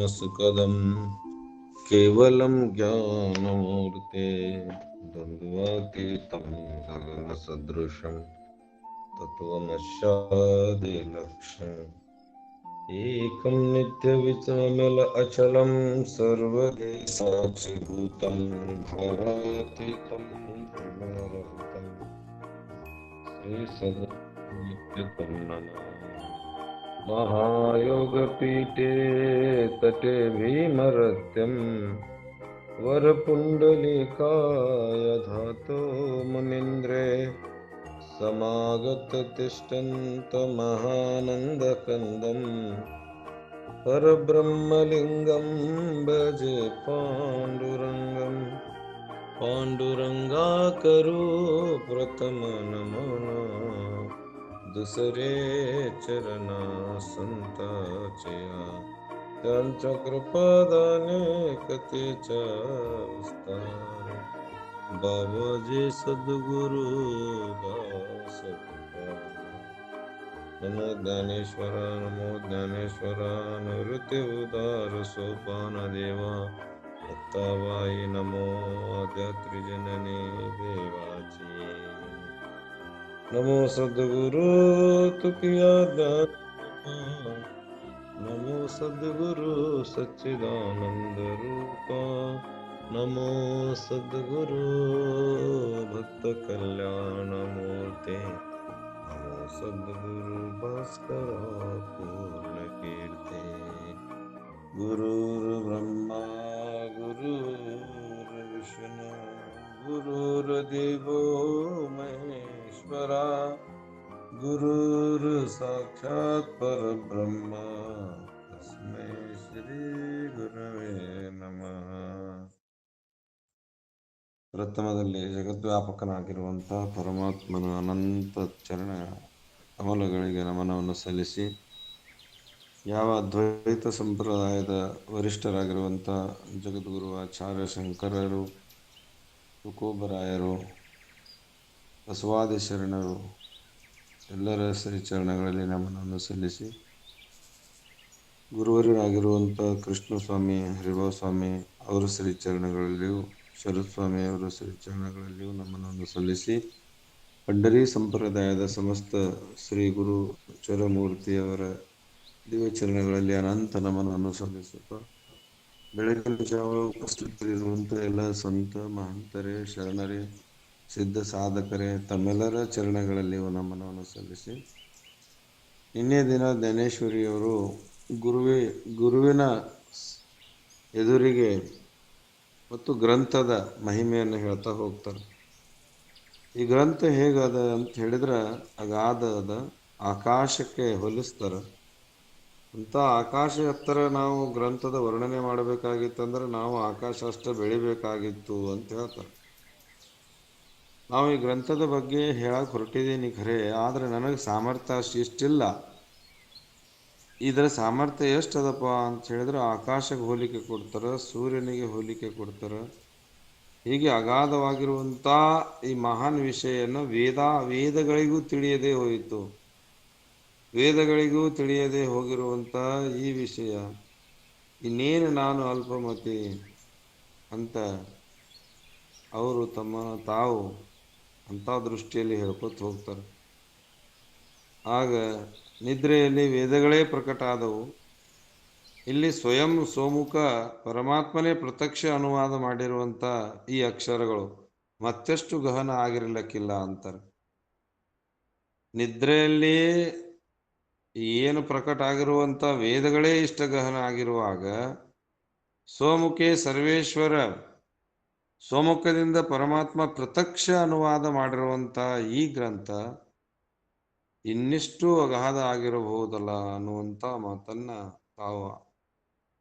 सुखदं केवलं ज्ञानमूर्ते द्वन्द्वातीतं गगनसदृशं तत्त्वमस्यादिलक्ष्यम् एकं नित्यविचमल अचलं सर्वदेशाचिभूतं भावातीतं त्रिगुणरहितं श्रीसद्गुरुनित्यतं नमामि। महायोगपीठे तटे भीमरत्यं वरपुण्डलीकाय धातो मुनीन्द्रे समागततिष्ठन्तमहानन्दकन्दं परब्रह्मलिङ्गं भजे पाण्डुरङ्गं पाण्डुरङ्गाकरो प्रथमनमना दुसरे चरणा संताचया त्यांच्या कृपादाने कथेचा विस्तार बाबाजी सद्गुरु नमो ज्ञानेश्वर निवृत्ति उदार सोपान देवा दत्ताबाई नमो आद्यात्रिजननी देवाची नमो सद्गुरु तुकिया दान नमो सद्गुरु सच्चिदानंद रूपा नमो सद्गुरु भक्त कल्याण मूर्ते नमो सद्गुरु भास्कर पूर्ण कीर्ते गुरुर्ब्रह्मा गुरुर्विष्णु गुरुर्देवो महेश्वरा गुरुर् साक्षात् परब्रह्म तस्मै श्री गुरवे नमः। ಪ್ರಥಮದಲ್ಲಿ ಜಗದ್ವ್ಯಾಪಕನಾಗಿರುವಂತಹ ಪರಮಾತ್ಮನ ಅನಂತ ಚರಣ ಕಮಲಗಳಿಗೆ ನಮನವನ್ನು ಸಲ್ಲಿಸಿ, ಯಾವ ಅದ್ವೈತ ಸಂಪ್ರದಾಯದ ವರಿಷ್ಠರಾಗಿರುವಂಥ ಜಗದ್ಗುರು ಆಚಾರ್ಯ ಶಂಕರರು, ತುಕೋಬರಾಯರು, ಬಸವಾದಿ ಶರಣರು ಎಲ್ಲರ ಶ್ರೀಚರಣಗಳಲ್ಲಿ ನಮನವನ್ನು ಸಲ್ಲಿಸಿ, ಗುರುವರರಾಗಿರುವಂಥ ಕೃಷ್ಣಸ್ವಾಮಿ ಹರಿಭಾಸ್ವಾಮಿ ಅವರ ಶ್ರೀಚರಣಗಳಲ್ಲಿಯೂ, ಶರತ್ ಸ್ವಾಮಿಯವರ ಶ್ರೀಚರಣಗಳಲ್ಲಿಯೂ ನಮನವನ್ನು ಸಲ್ಲಿಸಿ, ಪಂಡರಿ ಸಂಪ್ರದಾಯದ ಸಮಸ್ತ ಶ್ರೀ ಗುರು ಚರಮೂರ್ತಿಯವರ ದಿವ್ಯಚರಣಗಳಲ್ಲಿ ಅನಂತ ನಮನವನ್ನು ಸಲ್ಲಿಸುತ್ತಾ, ಬೆಳಗಿನ ಜಾವ ಉಪಸ್ಥಿತರಿರುವಂಥ ಎಲ್ಲ ಸಂತ ಮಹಂತರೇ, ಶರಣರೇ, ಸಿದ್ಧ ಸಾಧಕರೇ ತಮ್ಮೆಲ್ಲರ ಚರಣಗಳಲ್ಲಿಯೂ ನಮನವನ್ನು ಸಲ್ಲಿಸಿ, ನಿನ್ನೆ ದಿನ ಜ್ಞಾನೇಶ್ವರಿಯವರು ಗುರುವಿನ ಎದುರಿಗೆ ಮತ್ತು ಗ್ರಂಥದ ಮಹಿಮೆಯನ್ನು ಹೇಳ್ತಾ ಹೋಗ್ತಾರೆ. ಈ ಗ್ರಂಥ ಹೇಗದ ಅಂತ ಹೇಳಿದ್ರೆ ಅಗಾಧದ ಆಕಾಶಕ್ಕೆ ಹೋಲಿಸ್ತಾರೆ. ಅಂತ ಆಕಾಶ ಎತ್ತರ ನಾವು ಗ್ರಂಥದ ವರ್ಣನೆ ಮಾಡಬೇಕಾಗಿತ್ತಂದ್ರೆ ನಾವು ಆಕಾಶ ಅಷ್ಟೇ ಬೆಳಿಬೇಕಾಗಿತ್ತು ಅಂತ ಹೇಳ್ತಾರೆ. ನಾವು ಈ ಗ್ರಂಥದ ಬಗ್ಗೆ ಹೇಳಕ್ಕೆ ಹೊರಟಿದ್ದೀನಿ ಖರೆ, ಆದರೆ ನನಗೆ ಸಾಮರ್ಥ್ಯ ಇಷ್ಟಿಲ್ಲ. ಇದರ ಸಾಮರ್ಥ್ಯ ಎಷ್ಟದಪ್ಪ ಅಂತ ಹೇಳಿದ್ರೆ ಆಕಾಶಕ್ಕೆ ಹೋಲಿಕೆ ಕೊಡ್ತಾರೆ, ಸೂರ್ಯನಿಗೆ ಹೋಲಿಕೆ ಕೊಡ್ತಾರೆ. ಹೀಗೆ ಅಗಾಧವಾಗಿರುವಂಥ ಈ ಮಹಾನ್ ವಿಷಯವನ್ನು ವೇದಗಳಿಗೂ ತಿಳಿಯದೇ ಹೋಯಿತು. ವೇದಗಳಿಗೂ ತಿಳಿಯದೆ ಹೋಗಿರುವಂಥ ಈ ವಿಷಯ ಇನ್ನೇನು ನಾನು ಅಲ್ಪಮತಿ ಅಂತ ಅವರು ತಾವು ಅಂಥ ದೃಷ್ಟಿಯಲ್ಲಿ ಹೇಳ್ಕೊತ ಹೋಗ್ತಾರೆ. ಆಗ ನಿದ್ರೆಯಲ್ಲಿ ವೇದಗಳೇ ಪ್ರಕಟ ಆದವು. ಇಲ್ಲಿ ಸ್ವಯಂ ಸೋಮುಖ ಪರಮಾತ್ಮನೇ ಪ್ರತ್ಯಕ್ಷ ಅನುವಾದ ಮಾಡಿರುವಂಥ ಈ ಅಕ್ಷರಗಳು ಮತ್ತೆಷ್ಟು ಗಹನ ಆಗಿರಲಿಕ್ಕಿಲ್ಲ ಅಂತಾರೆ. ನಿದ್ರೆಯಲ್ಲಿ ಏನು ಪ್ರಕಟ ಆಗಿರುವಂಥ ವೇದಗಳೇ ಇಷ್ಟ ಗಹನ ಆಗಿರುವಾಗ ಸೋಮುಖೇ ಸರ್ವೇಶ್ವರ ಸೋಮುಖದಿಂದ ಪರಮಾತ್ಮ ಪ್ರತ್ಯಕ್ಷ ಅನುವಾದ ಮಾಡಿರುವಂಥ ಈ ಗ್ರಂಥ ಇನ್ನಿಷ್ಟು ಅಗಾಧ ಆಗಿರಬಹುದಲ್ಲ ಅನ್ನುವಂಥ ಮಾತನ್ನ ತಾವು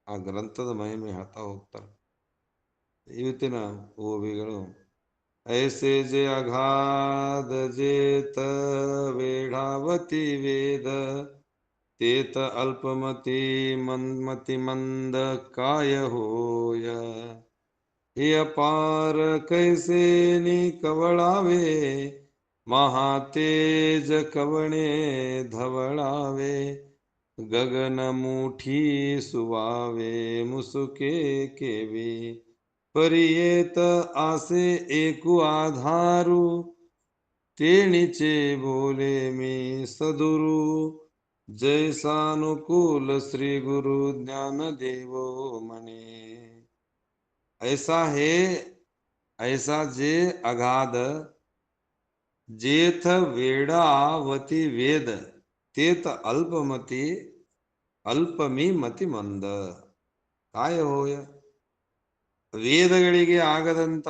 ಆ ಗ್ರಂಥದ ಮಹಿಮೆ ಹೇಳ್ತಾ ಹೋಗ್ತಾರೆ. ಇವತ್ತಿನ ಓವಿಗಳು ऐसे जे अगाध जेत वेढावती वेद तेत अल्पमती मन्मति मंद काय होय हे अपार कैसे नि कवळावे महातेज कवणे धवळावे गगन मुठी सुवावे मुसुके केवी परियेत आसे एकु आधारू तेणीचे बोले मी सदुरु जैसानुकूल श्री गुरु ज्ञान देवो मने ऐसा है ऐसा जे अगाध जेथ वेडावती वेद तेथ अल्पमती अल्पमी मತಿ ಮಂದ काय होय ವೇದಗಳಿಗೆ ಆಗದಂತ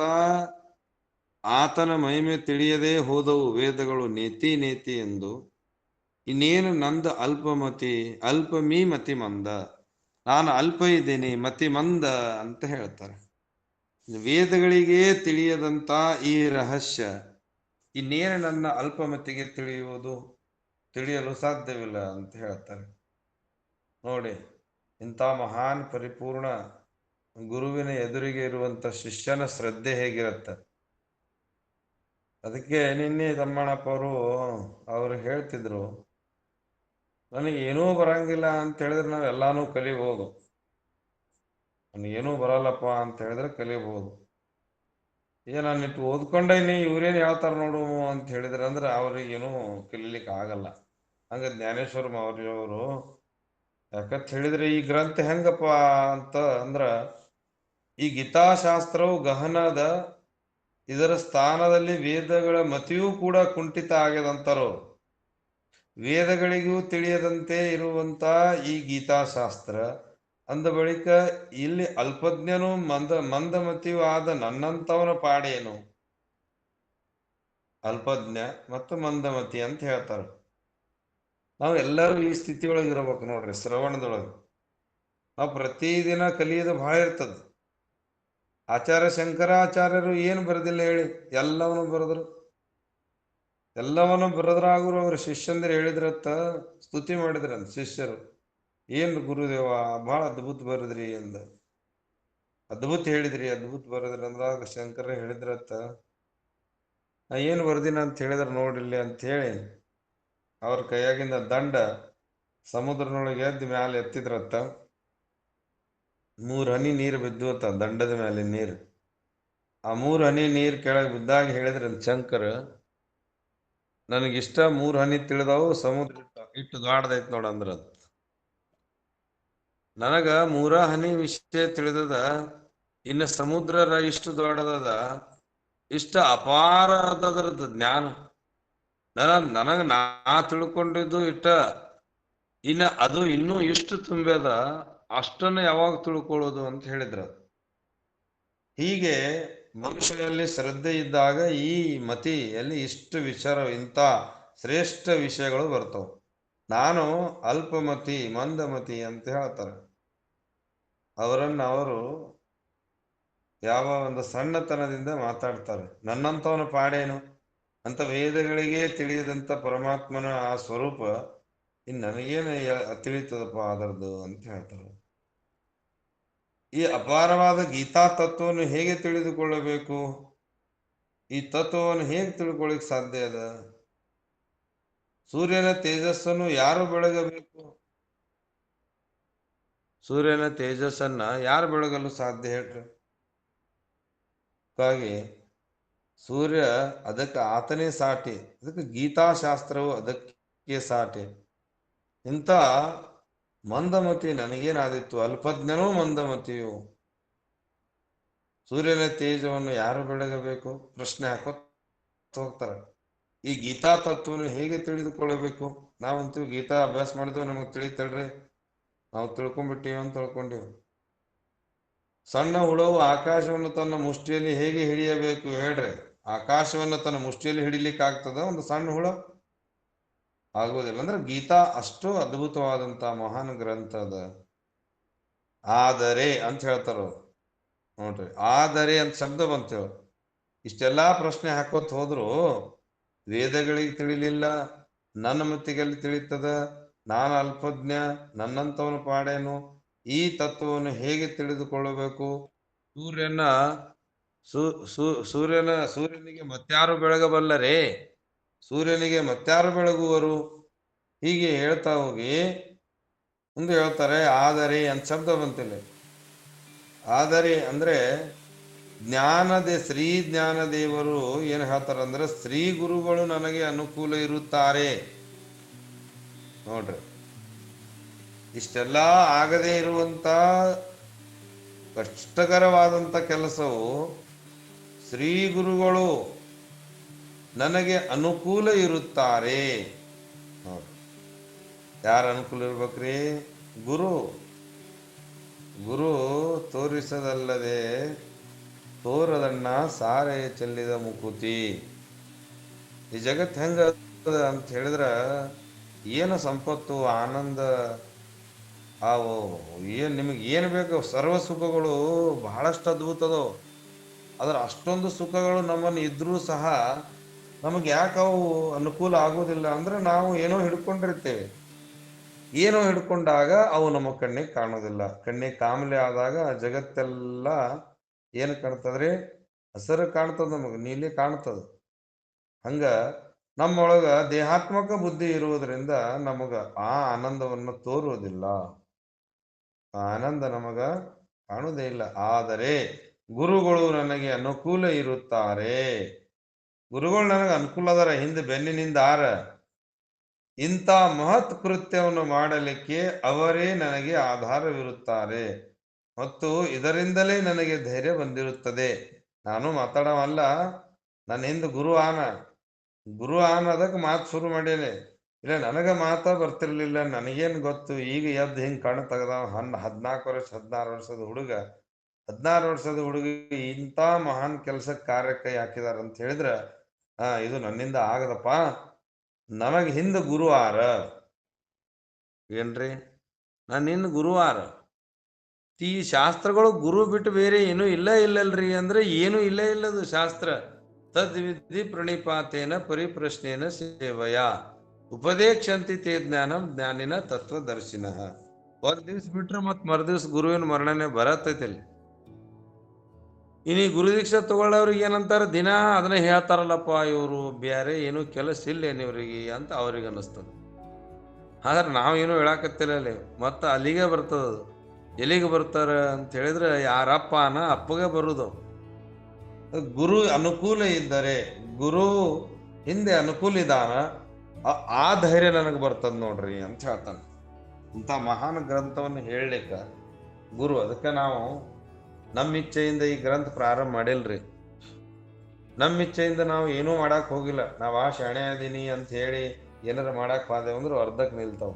ಆತನ ಮಹಿಮೆ ತಿಳಿಯದೆ ಹೋದವು ವೇದಗಳು ನೇತಿ ನೇತಿ ಎಂದು ಇನ್ನೇನು ನಂದ ಅಲ್ಪಮತಿ ಅಲ್ಪಮೀ ಮತಿ ಮಂದ ನಾನು ಅಲ್ಪ ಇದ್ದೀನಿ ಮತಿ ಮಂದ ಅಂತ ಹೇಳ್ತಾರೆ ವೇದಗಳಿಗೆ ತಿಳಿಯದಂತ ಈ ರಹಸ್ಯ ಇನ್ನೇನು ನನ್ನ ಅಲ್ಪಮತಿಗೆ ತಿಳಿಯಲು ಸಾಧ್ಯವಿಲ್ಲ ಅಂತ ಹೇಳ್ತಾರೆ ನೋಡಿ ಇಂಥ ಮಹಾನ್ ಪರಿಪೂರ್ಣ ಗುರುವಿನ ಎದುರಿಗೆ ಇರುವಂತ ಶಿಷ್ಯನ ಶ್ರದ್ಧೆ ಹೇಗಿರುತ್ತೆ ಅದಕ್ಕೆ ನಿನ್ನೆ ತಮ್ಮಣ್ಣಪ್ಪ ಅವರು ಹೇಳ್ತಿದ್ರು ನನಗೆ ಏನೂ ಬರಂಗಿಲ್ಲ ಅಂತ ಹೇಳಿದ್ರೆ ನಾವು ಎಲ್ಲಾನು ಕಲಿಬಹುದು ನನಗೇನೂ ಬರಲ್ಲಪ್ಪ ಅಂತ ಹೇಳಿದ್ರೆ ಕಲಿಬಹುದು ನಾನಿಟ್ಟು ಓದ್ಕೊಂಡೇನಿ ಇವ್ರೇನು ಹೇಳ್ತಾರ ನೋಡು ಅಂತ ಹೇಳಿದ್ರೆ ಅಂದ್ರೆ ಅವ್ರಿಗೇನು ಕಲೀಲಿಕ್ಕೆ ಆಗಲ್ಲ ಹಂಗ ಜ್ಞಾನೇಶ್ವರ ಮೌರ್ಯವರು ಯಾಕಂತ ಹೇಳಿದ್ರೆ ಈ ಗ್ರಂಥ ಹೆಂಗಪ್ಪ ಅಂತ ಅಂದ್ರ ಈ ಗೀತಾಶಾಸ್ತ್ರವು ಗಹನದ ಇದರ ಸ್ಥಾನದಲ್ಲಿ ವೇದಗಳ ಮತಿಯೂ ಕೂಡ ಕುಂಠಿತ ಆಗ್ಯದಂತಾರೋ ವೇದಗಳಿಗೂ ತಿಳಿಯದಂತೆ ಇರುವಂತ ಈ ಗೀತಾಶಾಸ್ತ್ರ ಅಂದ ಬಳಿಕ ಇಲ್ಲಿ ಅಲ್ಪಜ್ಞನು ಮಂದಮತಿಯೂ ಆದ ನನ್ನಂತವನ ಪಾಡೇನು ಅಲ್ಪಜ್ಞ ಮತ್ತು ಮಂದಮತಿ ಅಂತ ಹೇಳ್ತಾರೆ ನಾವು ಎಲ್ಲರೂ ಈ ಸ್ಥಿತಿಯೊಳಗೆ ಇರಬೇಕು ನೋಡ್ರಿ ಶ್ರವಣದೊಳಗೆ ನಾವು ಪ್ರತಿದಿನ ಕಲಿಯೋದು ಬಹಳ ಇರ್ತದ ಆಚಾರ್ಯ ಶಂಕರಾಚಾರ್ಯರು ಏನು ಬರೆದಿಲ್ಲ ಹೇಳಿ ಎಲ್ಲವನ್ನೂ ಬರೆದ್ರಾಗರು ಅವ್ರ ಶಿಷ್ಯಂದ್ರೆ ಹೇಳಿದ್ರತ್ತ ಸ್ತುತಿ ಮಾಡಿದ್ರಂತ ಶಿಷ್ಯರು ಏನ್ ಗುರುದೇವ ಬಹಳ ಅದ್ಭುತ ಬರದ್ರಿ ಅಂದ ಅದ್ಭುತ ಹೇಳಿದ್ರಿ ಅದ್ಭುತ ಬರದ್ರಿ ಅಂದಾಗ ಶಂಕರ ಹೇಳಿದ್ರತ್ತ ನಾ ಏನು ಬರ್ದಿನ ಅಂತ ಹೇಳಿದ್ರ ನೋಡಿರ್ಲಿ ಅಂತ ಹೇಳಿ ಅವ್ರ ಕೈಯಾಗಿಂದ ದಂಡ ಸಮುದ್ರನೊಳಗೆ ಎದ್ದು ಮ್ಯಾಲೆ ಎತ್ತಿದ್ರತ್ತ 3 ಹನಿ ನೀರು ಬಿದ್ದುವತ್ತ ದಂಡದ ಮೇಲೆ ನೀರು ಆ 3 ಹನಿ ನೀರು ಕೆಳಗೆ ಬಿದ್ದಾಗ ಹೇಳಿದ್ರಂತ ಶಂಕರ ನನಗಿಷ್ಟ 3 ಹನಿ ತಿಳಿದವು ಸಮುದ್ರ ಇಟ್ಟು ಗಾಢದೈತ್ ನೋಡಂದ್ರ ನನಗ 3 ಹನಿ ವಿಷಯ ತಿಳಿದದ ಇನ್ನು ಸಮುದ್ರ ಇಷ್ಟು ದೊಡ್ಡದದ ಇಷ್ಟ ಅಪಾರ ಅದರದ್ದು ಜ್ಞಾನ ನನಗ ನಾ ತಿಳ್ಕೊಂಡಿದ್ದು ಇಟ್ಟ ಇನ್ನ ಅದು ಇನ್ನೂ ಇಷ್ಟು ತುಂಬ್ಯದ ಅಷ್ಟನ್ನು ಯಾವಾಗ ತಿಳ್ಕೊಳ್ಳೋದು ಅಂತ ಹೇಳಿದ್ರ ಹೀಗೆ ಮನುಷ್ಯನಲ್ಲಿ ಶ್ರದ್ಧೆ ಇದ್ದಾಗ ಈ ಮತಿಯಲ್ಲಿ ಇಷ್ಟು ವಿಚಾರ ಇಂಥ ಶ್ರೇಷ್ಠ ವಿಷಯಗಳು ಬರ್ತವೆ ನಾನು ಅಲ್ಪಮತಿ ಮಂದಮತಿ ಅಂತ ಹೇಳ್ತಾರೆ ಅವರು ಯಾವ ಒಂದು ಸಣ್ಣತನದಿಂದ ಮಾತಾಡ್ತಾರೆ ನನ್ನಂತವನ ಪಾಡೇನು ಅಂತ ವೇದಗಳಿಗೆ ತಿಳಿಯದಂತ ಪರಮಾತ್ಮನ ಆ ಸ್ವರೂಪ ನನಗೇನು ತಿಳಿತದಪ್ಪ ಅದರದ್ದು ಅಂತ ಹೇಳ್ತಾರೆ ಈ ಅಪಾರವಾದ ಗೀತಾ ತತ್ವವನ್ನು ಹೇಗೆ ತಿಳಿದುಕೊಳ್ಳಬೇಕು ಈ ತತ್ವವನ್ನು ಹೇಗೆ ತಿಳ್ಕೊಳ್ಳಿಕ್ ಸಾಧ್ಯ ಅದ ಸೂರ್ಯನ ತೇಜಸ್ಸನ್ನು ಯಾರು ಬೆಳಗಬೇಕು ಸೂರ್ಯನ ತೇಜಸ್ಸನ್ನ ಯಾರು ಬೆಳಗಲು ಸಾಧ್ಯ ಹೇಳ್ರಿ ಹಾಗಾಗಿ ಸೂರ್ಯ ಅದಕ್ಕೆ ಆತನೇ ಸಾಟಿ ಅದಕ್ಕೆ ಗೀತಾಶಾಸ್ತ್ರವು ಅದಕ್ಕೆ ಸಾಟಿ ಇಂಥ ಮಂದಮತಿ ನನಗೇನಾದಿತ್ತು ಅಲ್ಪಜ್ಞನೂ ಮಂದಮತಿಯು ಸೂರ್ಯನ ತೇಜವನ್ನು ಯಾರು ಬೆಳಗಬೇಕು ಪ್ರಶ್ನೆ ಹೋಗ್ತಾರೆ ಈ ಗೀತಾ ತತ್ವವನ್ನು ಹೇಗೆ ತಿಳಿದುಕೊಳ್ಳಬೇಕು ನಾವಂತೂ ಗೀತಾ ಅಭ್ಯಾಸ ಮಾಡಿದ್ವಿ ನಮಗೆ ತಿಳಿತಲ್ರಿ ನಾವು ತಿಳ್ಕೊಂಡ್ಬಿಟ್ಟಿವಿ ಅಂತ ತಿಳ್ಕೊಂಡಿವಿ ಸಣ್ಣ ಹುಳವು ಆಕಾಶವನ್ನು ತನ್ನ ಮುಷ್ಟಿಯಲ್ಲಿ ಹೇಗೆ ಹಿಡಿಯಬೇಕು ಹೇಳ್ರಿ ಆಕಾಶವನ್ನು ತನ್ನ ಮುಷ್ಟಿಯಲ್ಲಿ ಹಿಡಿಲಿಕ್ಕೆ ಆಗ್ತದ ಒಂದು ಸಣ್ಣ ಹುಳ ಆಗುವುದಿಲ್ಲ ಅಂದ್ರೆ ಗೀತಾ ಅಷ್ಟು ಅದ್ಭುತವಾದಂತ ಮಹಾನ್ ಗ್ರಂಥ ಅದ ಆದರೆ ಅಂತ ಹೇಳ್ತಾರ ನೋಡ್ರಿ ಆದರೆ ಅಂತ ಶಬ್ದ ಬಂತೇವ ಇಷ್ಟೆಲ್ಲಾ ಪ್ರಶ್ನೆ ಹಾಕೋತ್ ಹೋದ್ರು ವೇದಗಳಿಗೆ ತಿಳಿಲಿಲ್ಲ ನನ್ನ ಮತಿಗೆಲ್ಲಿ ತಿಳಿತದ ನಾನು ಅಲ್ಪಜ್ಞ ನನ್ನಂತವನು ಪಾಡೇನು ಈ ತತ್ವವನ್ನು ಹೇಗೆ ತಿಳಿದುಕೊಳ್ಳಬೇಕು ಸೂರ್ಯನಿಗೆ ಮತ್ಯಾರು ಬೆಳಗಬಲ್ಲರೇ ಸೂರ್ಯನಿಗೆ ಮತ್ಯಾರು ಬೆಳಗುವರು ಹೀಗೆ ಹೇಳ್ತಾ ಹೋಗಿ ಮುಂದೆ ಹೇಳ್ತಾರೆ ಆದರೆ ಅಂತ ಶಬ್ದ ಬಂತಿಲ್ಲ. ಆದರೆ ಅಂದ್ರೆ ಶ್ರೀ ಜ್ಞಾನದೇವರು ಏನು ಹೇಳ್ತಾರಂದ್ರೆ ಶ್ರೀ ಗುರುಗಳು ನನಗೆ ಅನುಕೂಲ ಇರುತ್ತಾರೆ. ನೋಡ್ರಿ, ಇಷ್ಟೆಲ್ಲ ಆಗದೇ ಇರುವಂತ ಕಷ್ಟಕರವಾದಂತ ಕೆಲಸವು ಶ್ರೀ ಗುರುಗಳು ನನಗೆ ಅನುಕೂಲ ಇರುತ್ತಾರೆ. ನೋಡ್ರಿ, ಯಾರ ಅನುಕೂಲ ಇರ್ಬೇಕ್ರಿ? ಗುರು. ಗುರು ತೋರಿಸದಲ್ಲದೆ ತೋರದಣ್ಣ ಸಾರೆ ಚೆಲ್ಲಿದ ಮುಕುತಿ. ಈ ಜಗತ್ ಹೆಂಗ ಅಂತ ಹೇಳಿದ್ರ ಏನು ಸಂಪತ್ತು ಆನಂದ ಅವು ಏನ್ ನಿಮಗೆ ಏನು ಬೇಕು ಸರ್ವ ಸುಖಗಳು ಬಹಳಷ್ಟು ಅದ್ಭುತದವು. ಆದ್ರೆ ಅಷ್ಟೊಂದು ಸುಖಗಳು ನಮ್ಮನ್ನು ಇದ್ರೂ ಸಹ ನಮಗೆ ಯಾಕೆ ಅವು ಅನುಕೂಲ ಆಗೋದಿಲ್ಲ ಅಂದ್ರೆ ನಾವು ಏನೋ ಹಿಡ್ಕೊಂಡಿರ್ತೇವೆ. ಏನೋ ಹಿಡ್ಕೊಂಡಾಗ ಅವು ನಮ್ಮ ಕಣ್ಣಿಗೆ ಕಾಣೋದಿಲ್ಲ. ಕಣ್ಣಿಗೆ ಕಾಮಲೆ ಆದಾಗ ಜಗತ್ತೆಲ್ಲ ಏನು ಕಾಣ್ತದ್ರಿ? ಹಸಿರು ಕಾಣ್ತದ, ನಮಗೆ ನೀಲಿ ಕಾಣ್ತದ. ಹಂಗ ನಮ್ಮೊಳಗ ದೇಹಾತ್ಮಕ ಬುದ್ಧಿ ಇರುವುದರಿಂದ ನಮಗ ಆ ಆನಂದವನ್ನು ತೋರುವುದಿಲ್ಲ, ಆ ಆನಂದ ನಮಗ ಕಾಣುವುದೇ ಇಲ್ಲ. ಆದರೆ ಗುರುಗಳು ನನಗೆ ಅನುಕೂಲ ಇರುತ್ತಾರೆ. ಗುರುಗಳು ನನಗೆ ಅನುಕೂಲ ಅದರ, ಹಿಂದೆ ಬೆನ್ನಿನಿಂದ ಆರ. ಇಂಥ ಮಹತ್ ಕೃತ್ಯವನ್ನು ಮಾಡಲಿಕ್ಕೆ ಅವರೇ ನನಗೆ ಆಧಾರವಿರುತ್ತಾರೆ ಮತ್ತು ಇದರಿಂದಲೇ ನನಗೆ ಧೈರ್ಯ ಬಂದಿರುತ್ತದೆ. ನಾನು ಮಾತಾಡವಲ್ಲ, ನನ್ನ ಹಿಂದೆ ಗುರು ಅದಕ್ಕೆ ಮಾತು ಶುರು ಮಾಡೇನೆ. ಇಲ್ಲ ನನಗೆ ಮಾತಾ ಬರ್ತಿರ್ಲಿಲ್ಲ, ನನಗೇನು ಗೊತ್ತು. ಈಗ ಎದ್ದು ಹಿಂಗೆ ಕಣ್ಣು ತೆಗೆದವ 14 ವರ್ಷ 16 ವರ್ಷದ ಹುಡುಗ 16 ವರ್ಷದ ಹುಡುಗ ಇಂಥ ಮಹಾನ್ ಕೆಲಸಕ್ಕೆ ಕಾರ್ಯಕ್ಕೆ ಹಾಕಿದಾರ ಅಂತ ಹೇಳಿದ್ರೆ ಇದು ನನ್ನಿಂದ ಆಗದಪ್ಪ. ನನಗೆ ಹಿಂದೆ ಗುರುವಾರ ಏನ್ರಿ, ನಾನು ಹಿಂದೆ ಗುರುವಾರ. ಈ ಶಾಸ್ತ್ರಗಳು ಗುರು ಬಿಟ್ಟು ಬೇರೆ ಏನೂ ಇಲ್ಲಲ್ರಿ ಅಂದ್ರೆ ಏನೂ ಇಲ್ಲದು ಶಾಸ್ತ್ರ. ತದ್ವಿಧಿ ಪ್ರಣಿಪಾತೇನ ಪರಿಪ್ರಶ್ನೇನ ಸೇವಯ ಉಪದೇಕ್ಷಂತಿ ತೇ ಜ್ಞಾನಂ ಜ್ಞಾನಿನ ತತ್ವದರ್ಶಿನ. ಒಂದ್ ದಿವ್ಸ ಬಿಟ್ರೆ ಮತ್ ಮರುದಿವ್ಸ ಗುರುವಿನ ಮರಣನೆ ಬರತೈತಿಲ್ಲ. ಇನ್ನು ಗುರು ದೀಕ್ಷೆ ತಗೊಳ್ಳೋರಿಗೆ ಏನಂತಾರೆ? ದಿನ ಅದನ್ನ ಹೇಳ್ತಾರಲ್ಲಪ್ಪ, ಇವರು ಬೇರೆ ಏನೂ ಕೆಲಸ ಇಲ್ಲೇನು ಇವ್ರಿಗೆ ಅಂತ ಅವ್ರಿಗೆ ಅನ್ನಿಸ್ತದ. ಆದ್ರೆ ನಾವೇನು ಹೇಳಾಕತ್ತಿಲ್ಲ ಅಲ್ಲಿ. ಮತ್ತೆ ಅಲ್ಲಿಗೆ ಬರ್ತದ. ಎಲ್ಲಿಗೆ ಬರ್ತಾರ ಅಂತ ಹೇಳಿದ್ರೆ ಯಾರಪ್ಪನ ಅಪ್ಪಗೆ ಬರುದು. ಗುರು ಅನುಕೂಲ ಇದ್ದರೆ, ಗುರು ಹಿಂದೆ ಅನುಕೂಲ ಇದ್ದಾನ, ಆ ಧೈರ್ಯ ನನಗೆ ಬರ್ತದ ನೋಡ್ರಿ ಅಂತ ಹೇಳ್ತಾನೆ. ಇಂಥ ಮಹಾನ್ ಗ್ರಂಥವನ್ನು ಹೇಳಲಿಕ್ಕ ಗುರು. ಅದಕ್ಕೆ ನಾವು ನಮ್ಮ ಇಚ್ಛೆಯಿಂದ ಈ ಗ್ರಂಥ ಪ್ರಾರಂಭ ಮಾಡಿಲ್ರಿ. ನಮ್ಮ ಇಚ್ಛೆಯಿಂದ ನಾವು ಏನೂ ಮಾಡಕ್ ಹೋಗಿಲ್ಲ. ನಾವು ಶಾಣೆ ಅದೀನಿ ಅಂತ ಹೇಳಿ ಏನಾರ ಮಾಡಕ್ ಹೋದೆವು ಅಂದ್ರೆ ಅರ್ಧಕ್ಕೆ ನಿಲ್ತಾವ.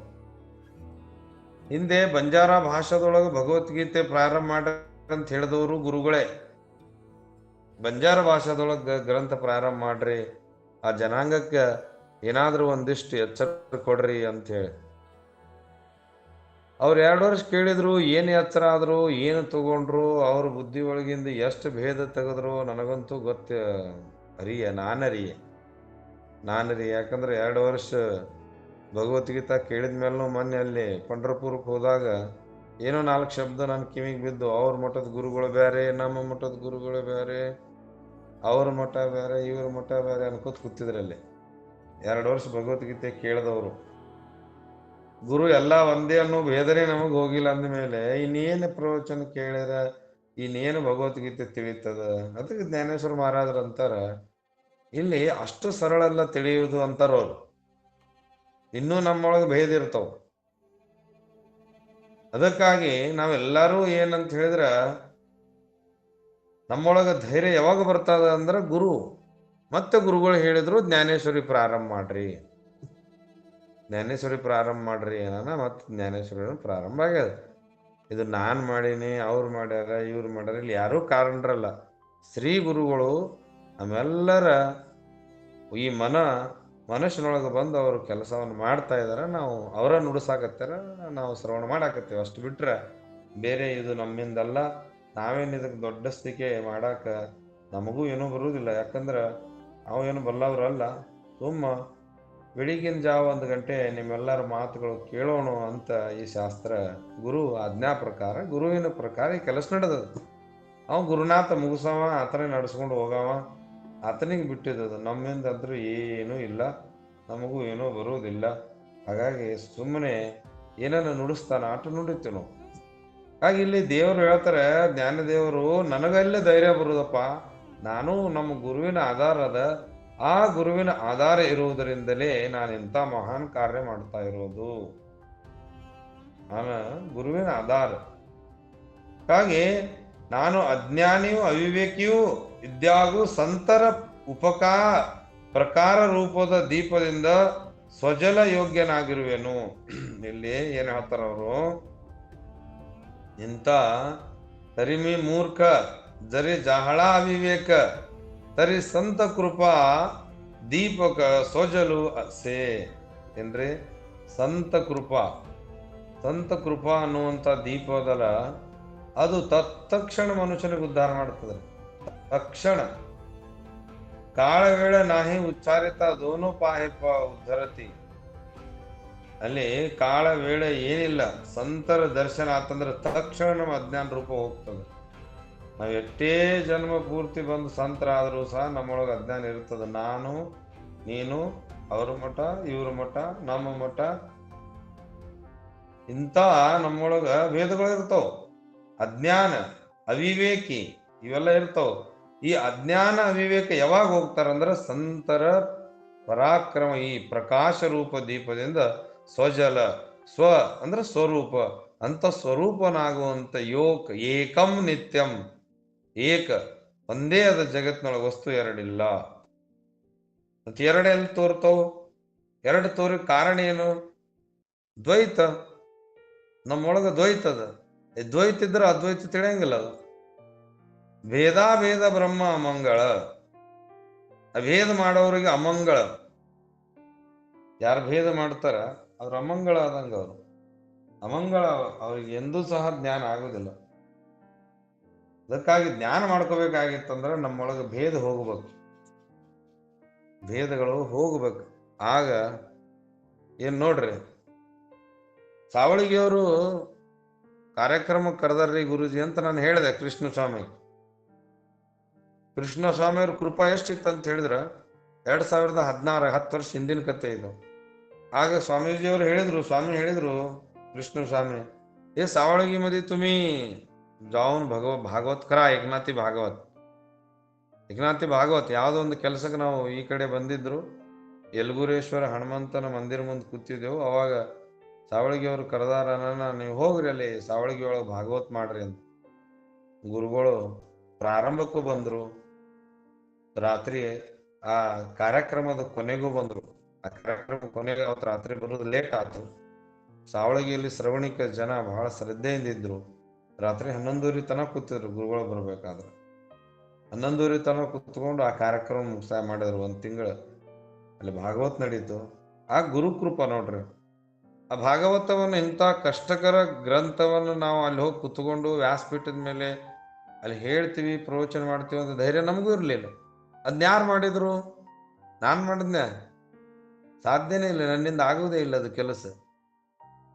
ಹಿಂದೆ ಬಂಜಾರ ಭಾಷಾದೊಳಗೆ ಭಗವದ್ಗೀತೆ ಪ್ರಾರಂಭ ಮಾಡ್ರಂತ ಹೇಳಿದವರು ಗುರುಗಳೇ. ಬಂಜಾರ ಭಾಷಾದೊಳಗೆ ಗ್ರಂಥ ಪ್ರಾರಂಭ ಮಾಡ್ರಿ, ಆ ಜನಾಂಗಕ್ಕೆ ಏನಾದ್ರೂ ಒಂದಿಷ್ಟು ಎಚ್ಚರ ಕೊಡ್ರಿ ಅಂತ ಹೇಳಿ. ಅವ್ರು 2 ವರ್ಷ ಕೇಳಿದ್ರು, ಏನು ಎಚ್ಚರ ಆದ್ರು, ಏನು ತಗೊಂಡ್ರು, ಅವ್ರ ಬುದ್ಧಿ ಒಳಗಿಂದ ಎಷ್ಟು ಭೇದ ತೆಗೆದ್ರು ನನಗಂತೂ ನಾನರಿಯೆ. ಯಾಕಂದ್ರೆ 2 ವರ್ಷ ಭಗವದ್ಗೀತಾ ಕೇಳಿದ ಮೇಲೂ ಮೊನ್ನೆ ಅಲ್ಲಿ ಪಂಢರಪುರಕ್ಕೆ ಹೋದಾಗ ಏನೋ 4 ಶಬ್ದ ನನ್ನ ಕಿವಿಗೆ ಬಿದ್ದು. ಅವ್ರ ಮಠದ ಗುರುಗಳು ಬೇರೆ, ನಮ್ಮ ಮಠದ ಗುರುಗಳು ಬೇರೆ, ಅವ್ರ ಮಠ ಬೇರೆ, ಇವ್ರ ಮಠ ಬೇರೆ ಅನ್ಕೋತ ಕೂತಿದ್ರಲ್ಲಿ. 2 ವರ್ಷ ಭಗವದ್ಗೀತೆ ಕೇಳಿದವರು. ಗುರು ಎಲ್ಲ ಒಂದೇ ಅನ್ನೋ ಭೇದನೆ ನಮಗೆ ಹೋಗಿಲ್ಲ ಅಂದಮೇಲೆ ಇನ್ನೇನು ಪ್ರವಚನ ಕೇಳಿರ, ಇನ್ನೇನು ಭಗವದ್ಗೀತೆ ತಿಳಿತದ? ಅದಕ್ಕೆ ಜ್ಞಾನೇಶ್ವರ ಮಹಾರಾಜರು ಅಂತಾರ, ಇಲ್ಲಿ ಅಷ್ಟು ಸರಳ ಎಲ್ಲ ತಿಳಿಯುವುದು ಅಂತಾರವ್ರು. ಇನ್ನೂ ನಮ್ಮೊಳಗೆ ಭೇದ ಇರ್ತಾವ. ಅದಕ್ಕಾಗಿ ನಾವೆಲ್ಲರೂ ಏನಂತ ಹೇಳಿದ್ರ, ನಮ್ಮೊಳಗ ಧೈರ್ಯ ಯಾವಾಗ ಬರ್ತದ ಅಂದ್ರೆ ಗುರು. ಮತ್ತೆ ಗುರುಗಳು ಹೇಳಿದ್ರು ಜ್ಞಾನೇಶ್ವರಿ ಪ್ರಾರಂಭ ಮಾಡ್ರಿ, ಏನಾನ ಮತ್ತೆ ಜ್ಞಾನೇಶ್ವರಿ ಪ್ರಾರಂಭ ಆಗ್ಯದ. ಇದು ನಾನು ಮಾಡೀನಿ, ಅವ್ರು ಮಾಡ್ಯಾರ, ಇವ್ರು ಮಾಡ್ಯಾರ, ಇಲ್ಲಿ ಯಾರೂ ಕಾರಣರಲ್ಲ. ಶ್ರೀ ಗುರುಗಳು ನಮ್ಮೆಲ್ಲರ ಈ ಮನಸ್ಸಿನೊಳಗೆ ಬಂದು ಅವರು ಕೆಲಸವನ್ನು ಮಾಡ್ತಾ ಇದಾರೆ. ನಾವು ಅವರ ನುಡಿಸಾಕತ್ತಾರ, ನಾವು ಶ್ರವಣ ಮಾಡಾಕತ್ತೇವೆ. ಅಷ್ಟು ಬಿಟ್ರೆ ಬೇರೆ ಇದು ನಮ್ಮಿಂದಲ್ಲ. ನಾವೇನು ಇದಕ್ಕೆ ದೊಡ್ಡಸ್ತಿಕೆ ಮಾಡಾಕ ನಮಗೂ ಏನೂ ಬರುವುದಿಲ್ಲ. ಯಾಕಂದ್ರೆ ನಾವು ಏನು ಬಲ್ಲವರಲ್ಲ. ಬೆಳಿಗಿನ ಜಾವ 1 ಗಂಟೆ ನಿಮ್ಮೆಲ್ಲರ ಮಾತುಗಳು ಕೇಳೋಣ ಅಂತ ಈ ಶಾಸ್ತ್ರ ಗುರು ಆಜ್ಞಾ ಪ್ರಕಾರ, ಗುರುವಿನ ಪ್ರಕಾರ ಈ ಕೆಲಸ ನಡೆದದ. ಅವ ಗುರುನಾಥ ಮುಗಿಸವ, ಆತನೇ ನಡೆಸ್ಕೊಂಡು ಹೋಗವ, ಆತನಿಗೆ ಬಿಟ್ಟಿದ್ದದು. ನಮ್ಮಿಂದ ಅಂತೂ ಏನೂ ಇಲ್ಲ, ನಮಗೂ ಏನೂ ಬರುವುದಿಲ್ಲ. ಹಾಗಾಗಿ ಸುಮ್ಮನೆ ಏನನ್ನ ನುಡಿಸ್ತಾನ ಆಟ ನುಡಿತೀವಿ ನಾವು. ಹಾಗೆ ಇಲ್ಲಿ ದೇವರು ಹೇಳ್ತಾರೆ, ಜ್ಞಾನದೇವರು, ನನಗಲ್ಲೇ ಧೈರ್ಯ ಬರುದಪ್ಪ, ನಾನು ನಮ್ಮ ಗುರುವಿನ ಆಧಾರ ಅದ, ಆ ಗುರುವಿನ ಆಧಾರ ಇರುವುದರಿಂದಲೇ ನಾನು ಇಂಥ ಮಹಾನ್ ಕಾರ್ಯ ಮಾಡ್ತಾ ಇರೋದು. ನಾನು ಗುರುವಿನ ಆಧಾರ. ಹಾಗೆ ನಾನು ಅಜ್ಞಾನಿಯೂ ಅವಿವೇಕಿಯೂ ಇದ್ಯಾಗೂ ಸಂತರ ಪ್ರಕಾರ ರೂಪದ ದೀಪದಿಂದ ಸ್ವಜಲ ಯೋಗ್ಯನಾಗಿರುವೆನು. ಇಲ್ಲಿ ಏನ್ ಹೇಳ್ತಾರ ಅವರು, ಇಂಥ ತರಿಮಿ ಮೂರ್ಖ ಜರಿ ಜಹಳ ಅವಿವೇಕ ತರಿ ಸಂತ ಕೃಪಾ ದೀಪಕ ಸ್ವಜಲು ಅಸೆ ಏನ್ರಿ. ಸಂತ ಕೃಪಾ ಅನ್ನುವಂಥ ದೀಪದಲ್ಲ, ಅದು ತತ್ಕ್ಷಣ ಮನುಷ್ಯನಿಗೆ ಉದ್ಧಾರ ಮಾಡ್ತದೆ. ತಕ್ಷಣ ಕಾಳ ವೇಳೆ ನಾಹಿ ಉಚ್ಚಾರಿತ ದೋನೋ ಪಾಹಿಪ ಉದ್ಧರತಿ. ಅಲ್ಲಿ ಕಾಳ ವೇಳೆ ಏನಿಲ್ಲ, ಸಂತರ ದರ್ಶನ ಆತಂದ್ರೆ ತಕ್ಷಣ ನಮ್ಮ ಅಜ್ಞಾನ ರೂಪ ಹೋಗ್ತದೆ. ನಾವು ಎಷ್ಟೇ ಜನ್ಮ ಪೂರ್ತಿ ಬಂದು ಸಂತರಾದರೂ ಸಹ ನಮ್ಮೊಳಗೆ ಅಜ್ಞಾನ ಇರ್ತದೆ. ನಾನು ನೀನು ಅವ್ರ ಮಠ ಇವ್ರ ಮಠ ನಮ್ಮ ಮಠ ಇಂಥ ನಮ್ಮೊಳಗ ಭೇದಗಳು ಇರ್ತಾವ. ಅಜ್ಞಾನ ಅವಿವೇಕಿ ಇವೆಲ್ಲ ಇರ್ತಾವ. ಈ ಅಜ್ಞಾನ ಅವಿವೇಕ ಯಾವಾಗ ಹೋಗ್ತಾರಂದ್ರೆ ಸಂತರ ಪರಾಕ್ರಮ ಈ ಪ್ರಕಾಶ ರೂಪ ದೀಪದಿಂದ ಸ್ವಜಲ, ಸ್ವ ಅಂದ್ರೆ ಸ್ವರೂಪ, ಅಂತ ಸ್ವರೂಪನಾಗುವಂತ ಏಕಂ ನಿತ್ಯಂ, ಏಕ ಒಂದೇ ಅದ ಜಗತ್ನೊಳಗೆ, ವಸ್ತು ಎರಡಿಲ್ಲ. ಮತ್ತೆ ಎರಡು ಎಲ್ಲಿ ತೋರ್ತಾವ? ಎರಡು ತೋರಿ ಕಾರಣ ಏನು? ದ್ವೈತ. ನಮ್ಮೊಳಗ ದ್ವೈತ ಅದ. ದ್ವೈತ ಇದ್ರೆ ಅದ್ವೈತ ತಿಳಿಯಂಗಿಲ್ಲ. ಅದು ಭೇದ ಬ್ರಹ್ಮ ಅಮಂಗಳ. ಅಭೇದ ಮಾಡೋರಿಗೆ ಅಮಂಗಳ. ಯಾರು ಭೇದ ಮಾಡ್ತಾರ ಅವ್ರ ಅಮಂಗಳ ಆದಂಗ. ಅವರು ಅಮಂಗಳ, ಅವ್ರಿಗೆ ಎಂದೂ ಸಹ ಜ್ಞಾನ ಆಗುದಿಲ್ಲ. ಅದಕ್ಕಾಗಿ ಜ್ಞಾನ ಮಾಡ್ಕೋಬೇಕಾಗಿತ್ತಂದ್ರೆ ನಮ್ಮೊಳಗೆ ಭೇದ ಹೋಗ್ಬೇಕು, ಭೇದಗಳು ಹೋಗ್ಬೇಕು. ಆಗ ಏನ್ ನೋಡ್ರಿ, ಸಾವಳಿಗೆಯವರು ಕಾರ್ಯಕ್ರಮಕ್ಕೆ ಕರೆದಾರ್ರಿ ಗುರುಜಿ ಅಂತ ನಾನು ಹೇಳಿದೆ. ಕೃಷ್ಣ ಸ್ವಾಮಿಯವ್ರ ಕೃಪಾ ಎಷ್ಟಿತ್ತು ಅಂತ ಹೇಳಿದ್ರ 2016, 10 ವರ್ಷ ಹಿಂದಿನ ಕತೆ ಇದು. ಆಗ ಸ್ವಾಮೀಜಿಯವರು ಹೇಳಿದ್ರು, ಕೃಷ್ಣ ಸ್ವಾಮಿ, ಏ सावळगी मध्ये तुम्ही जाऊन ಭಾಗವತ್ ಕರ ಏಕನಾಥಿ ಭಾಗವತ್ ಯಾವುದೋ ಒಂದು ಕೆಲಸಕ್ಕೆ ನಾವು ಈ ಕಡೆ ಬಂದಿದ್ರು. ಯಲಬುರೇಶ್ವರ ಹನುಮಂತನ ಮಂದಿರ ಮುಂದೆ ಕೂತಿದ್ದೆವು. ಅವಾಗ ಸಾವಳಗಿ ಅವರು ಕರೆದಾರ, ನೀವು ಹೋಗ್ರಿ ಅಲ್ಲಿ ಸಾವಳಗಿ ಒಳಗೆ ಭಾಗವತ್ ಮಾಡ್ರಿ ಅಂತ. ಗುರುಗಳು ಪ್ರಾರಂಭಕ್ಕೂ ಬಂದ್ರು, ರಾತ್ರಿ ಆ ಕಾರ್ಯಕ್ರಮದ ಕೊನೆಗೂ ಬಂದ್ರು. ಆ ಕಾರ್ಯಕ್ರಮ ಕೊನೆಗೆ ಅವತ್ತು ರಾತ್ರಿ ಬರೋದು ಲೇಟ್ ಆಯ್ತು. ಸಾವಳಗಿಯಲ್ಲಿ ಶ್ರವಣಿಕ ಜನ ಬಹಳ ಶ್ರದ್ಧೆಯಿಂದ ಇದ್ರು. ರಾತ್ರಿ 11:30 ತನಕ ಕೂತಿದ್ರು. ಗುರುಗಳು ಬರ್ಬೇಕಾದ್ರೆ 11:30 ತನಕ ಕೂತ್ಕೊಂಡು ಆ ಕಾರ್ಯಕ್ರಮ ಮುಕ್ತಾಯ ಮಾಡಿದ್ರು. 1 ತಿಂಗಳು ಅಲ್ಲಿ ಭಾಗವತ್ ನಡೀತು. ಆ ಗುರುಕೃಪಾ ನೋಡ್ರಿ. ಆ ಭಾಗವತವನ್ನು, ಇಂಥ ಕಷ್ಟಕರ ಗ್ರಂಥವನ್ನು ನಾವು ಅಲ್ಲಿ ಹೋಗಿ ಕುತ್ಕೊಂಡು ವ್ಯಾಸಪೀಠದ ಮೇಲೆ ಅಲ್ಲಿ ಹೇಳ್ತೀವಿ, ಪ್ರವಚನ ಮಾಡ್ತೀವಿ ಅಂತ ಧೈರ್ಯ ನಮಗೂ ಇರಲಿಲ್ಲ. ಅದನ್ನ ಯಾರು ಮಾಡಿದ್ರು? ನಾನು ಮಾಡಿದ್ನೆ? ಸಾಧ್ಯನೇ ಇಲ್ಲ, ನನ್ನಿಂದ ಆಗುವುದೇ ಇಲ್ಲ ಅದು ಕೆಲಸ.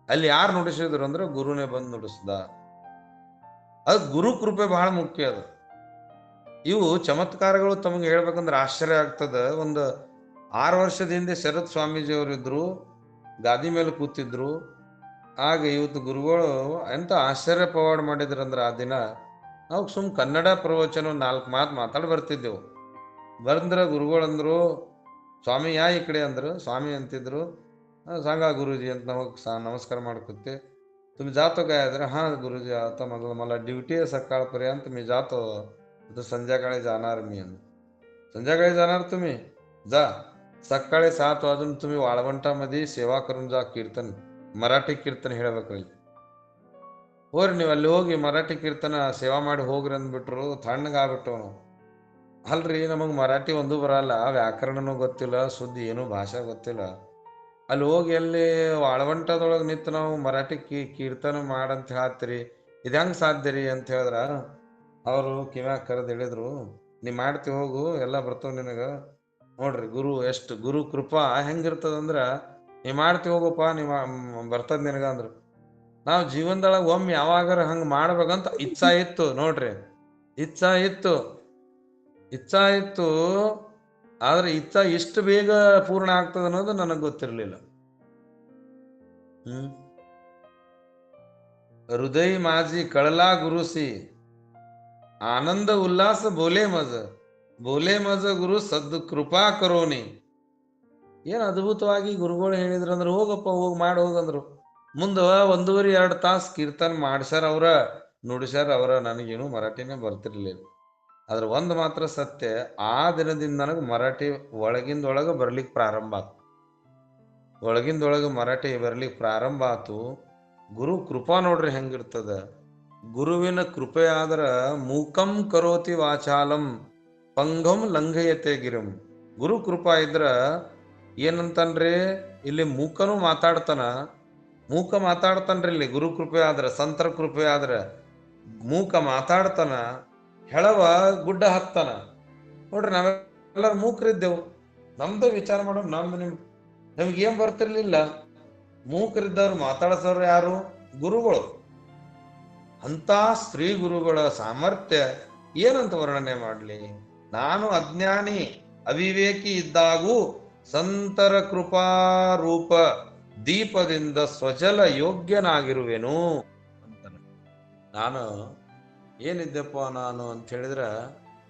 ಅಲ್ಲಿ ಯಾರು ನುಡಿಸಿದ್ರು ಅಂದ್ರೆ ಗುರುನೇ ಬಂದು ನುಡಿಸ್ದ. ಅದು ಗುರು ಕೃಪೆ ಬಹಳ ಮುಖ್ಯ. ಅದು ಇವು ಚಮತ್ಕಾರಗಳು ತಮಗೆ ಹೇಳ್ಬೇಕಂದ್ರೆ ಆಶ್ಚರ್ಯ ಆಗ್ತದ. ಒಂದು 6 ವರ್ಷದ ಹಿಂದೆ ಶರತ್ ಸ್ವಾಮೀಜಿ ಅವರಿದ್ರು, ಗಾದಿ ಮೇಲೆ ಕೂತಿದ್ರು. ಆಗ ಇವತ್ತು ಗುರುಗಳು ಎಂತ ಆಶ್ಚರ್ಯ ಪವಾಡ ಮಾಡಿದ್ರಂದ್ರೆ, ಆ ದಿನ ನಾವು ಕನ್ನಡ ಪ್ರವಚನ 4 ಮಾತು ಮಾತಾಡಿ ಬರ್ತಿದ್ದೆವು. ಬಂದ್ರೆ ಗುರುಗಳಂದ್ರು, ಸ್ವಾಮಿ ಯಾ ಈ ಕಡೆ ಅಂದ್ರು. ಸ್ವಾಮಿ ಅಂತಿದ್ರು. सांगा गुरुजी ಅಂತ ನಾವು नमस्कार ಮಾಡ್ಕೊते. तुम्ही जातो काय? तर हां गुरुजी, आता मला ड्युटी आहे सकाळपर्यंत, मी जातो, आता संध्याकाळी जाणार मी. संध्याकाळी जाणार तुम्ही? जा. सकाळी 7 वाजून तुम्ही वाळवंटामध्ये सेवा करून जा. कीर्तन, ಮರಾಠಿ ಕೀರ್ತನ ಹೇಳ್ಬೇಕ್ರಿ. ಹೋಗ್ರಿ ನೀವು ಅಲ್ಲಿ ಹೋಗಿ ಮರಾಠಿ ಕೀರ್ತನ ಸೇವಾ ಮಾಡಿ ಹೋಗ್ರಿ ಅಂದ್ಬಿಟ್ರು. ತಣ್ಣಗಾಗ್ಬಿಟ್ಟು ನಾವು, ಅಲ್ರಿ ನಮಗೆ ಮರಾಠಿ ಒಂದು ಬರಲ್ಲ, ವ್ಯಾಕರಣನೂ ಗೊತ್ತಿಲ್ಲ, ಸುದ್ದಿ ಏನು ಭಾಷೆ ಗೊತ್ತಿಲ್ಲ. ಅಲ್ಲಿ ಹೋಗಿ ಅಲ್ಲಿ ವಾಳವಂಟದೊಳಗೆ ನಿಂತು ನಾವು ಮರಾಠಿ ಕೀರ್ತನ ಮಾಡಂತ ಹೇಳ್ತೀರಿ, ಇದು ಹೆಂಗೆ ಸಾಧ್ಯ ರೀ ಅಂತ ಹೇಳಿದ್ರ, ಅವರು ಕಿವ್ಯಾಗ ಕರೆದು ಹೇಳಿದ್ರು, ನೀ ಮಾಡ್ತಿ ಹೋಗು, ಎಲ್ಲ ಬರ್ತಾವ ನಿನಗೆ. ನೋಡ್ರಿ ಎಷ್ಟು ಗುರು ಕೃಪಾ ಹೆಂಗಿರ್ತದಂದ್ರ, ನೀ ಮಾಡ್ತಿ ಹೋಗಪ್ಪ, ಬರ್ತದ ನಿನಗ ಅಂದ್ರು. ನಾವು ಜೀವನದೊಳಗೆ ಒಮ್ಮೆ ಯಾವಾಗಾರ ಹಂಗೆ ಮಾಡ್ಬೇಕಂತ ಇಚ್ಛಾ ಇತ್ತು. ನೋಡ್ರಿ, ಇಚ್ಛಾ ಇತ್ತು, ಆದ್ರೆ ಇಚ್ಛಾ ಇಷ್ಟು ಬೇಗ ಪೂರ್ಣ ಆಗ್ತದ ಅನ್ನೋದು ನನಗೆ ಗೊತ್ತಿರಲಿಲ್ಲ. हृदय माझी कळला गुरुसी आनंद उल्हास बोले मज ಗುರು ಸದ್ ಕೃಪಾ ಕರೋನಿ. ಏನ್ ಅದ್ಭುತವಾಗಿ ಗುರುಗಳು ಹೇಳಿದ್ರಂದ್ರೆ ಹೋಗಪ್ಪ ಹೋಗಿ ಮಾಡಿ ಹೋಗಂದ್ರು. ಮುಂದ 1.5-2 ತಾಸು ಕೀರ್ತನ ಮಾಡ್ಸ್ಯಾರ ಅವ್ರ, ನುಡಿಸ್ಯಾರ ಅವ್ರ. ನನಗೇನು ಮರಾಠಿನೇ ಬರ್ತಿರ್ಲಿಲ್ಲ. ಆದ್ರೆ ಒಂದು ಮಾತ್ರ ಸತ್ಯ, ಆ ದಿನದಿಂದ ನನಗೆ ಮರಾಠಿ ಒಳಗಿಂದೊಳಗೆ ಬರ್ಲಿಕ್ಕೆ ಪ್ರಾರಂಭ ಆತು. ಒಳಗಿಂದೊಳಗೆ ಮರಾಠಿ ಬರ್ಲಿಕ್ಕೆ ಪ್ರಾರಂಭ ಆತು. ಗುರು ಕೃಪಾ ನೋಡ್ರಿ ಹೆಂಗಿರ್ತದ. ಗುರುವಿನ ಕೃಪೆ ಆದ್ರ ಮೂಕಂ ಕರೋತಿ ವಾಚಾಲಂ ಪಂಗಂ ಲಂಘಯತೆ ಗಿರಂ. ಗುರು ಕೃಪಾ ಇದ್ರ ಏನಂತನ್ರಿ, ಇಲ್ಲಿ ಮೂಕನು ಮಾತಾಡ್ತಾನ. ಮೂಕ ಮಾತಾಡ್ತಾನ್ರಿ ಇಲ್ಲಿ ಗುರು ಕೃಪೆ ಆದ್ರ, ಸಂತರ ಕೃಪೆ ಆದ್ರ. ಮೂಕ ಮಾತಾಡ್ತಾನ, ಹೆಳವ ಗುಡ್ಡ ಹತ್ತಾನ. ನೋಡ್ರಿ, ನಾವೆಲ್ಲರೂ ಮೂಕರಿದ್ದೆವು. ನಮ್ದು ವಿಚಾರ ಮಾಡೋ, ನಮ್ಗೇನ್ ಬರ್ತಿರ್ಲಿಲ್ಲ. ಮೂಕರಿದ್ದವ್ರು ಮಾತಾಡ್ಸೋರು ಯಾರು? ಗುರುಗಳು. ಅಂತ ಸ್ತ್ರೀ ಗುರುಗಳ ಸಾಮರ್ಥ್ಯ ಏನಂತ ವರ್ಣನೆ ಮಾಡ್ಲಿ. ನಾನು ಅಜ್ಞಾನಿ ಅವಿವೇಕಿ ಇದ್ದಾಗೂ ಸಂತರ ಕೃಪಾರೂಪ ದೀಪದಿಂದ ಸ್ವಜಲ ಯೋಗ್ಯನಾಗಿರುವೆನು ಅಂತಾನೆ. ನಾನು ಏನಿದ್ದೆಪ್ಪ ನಾನು ಅಂತ ಹೇಳಿದ್ರ,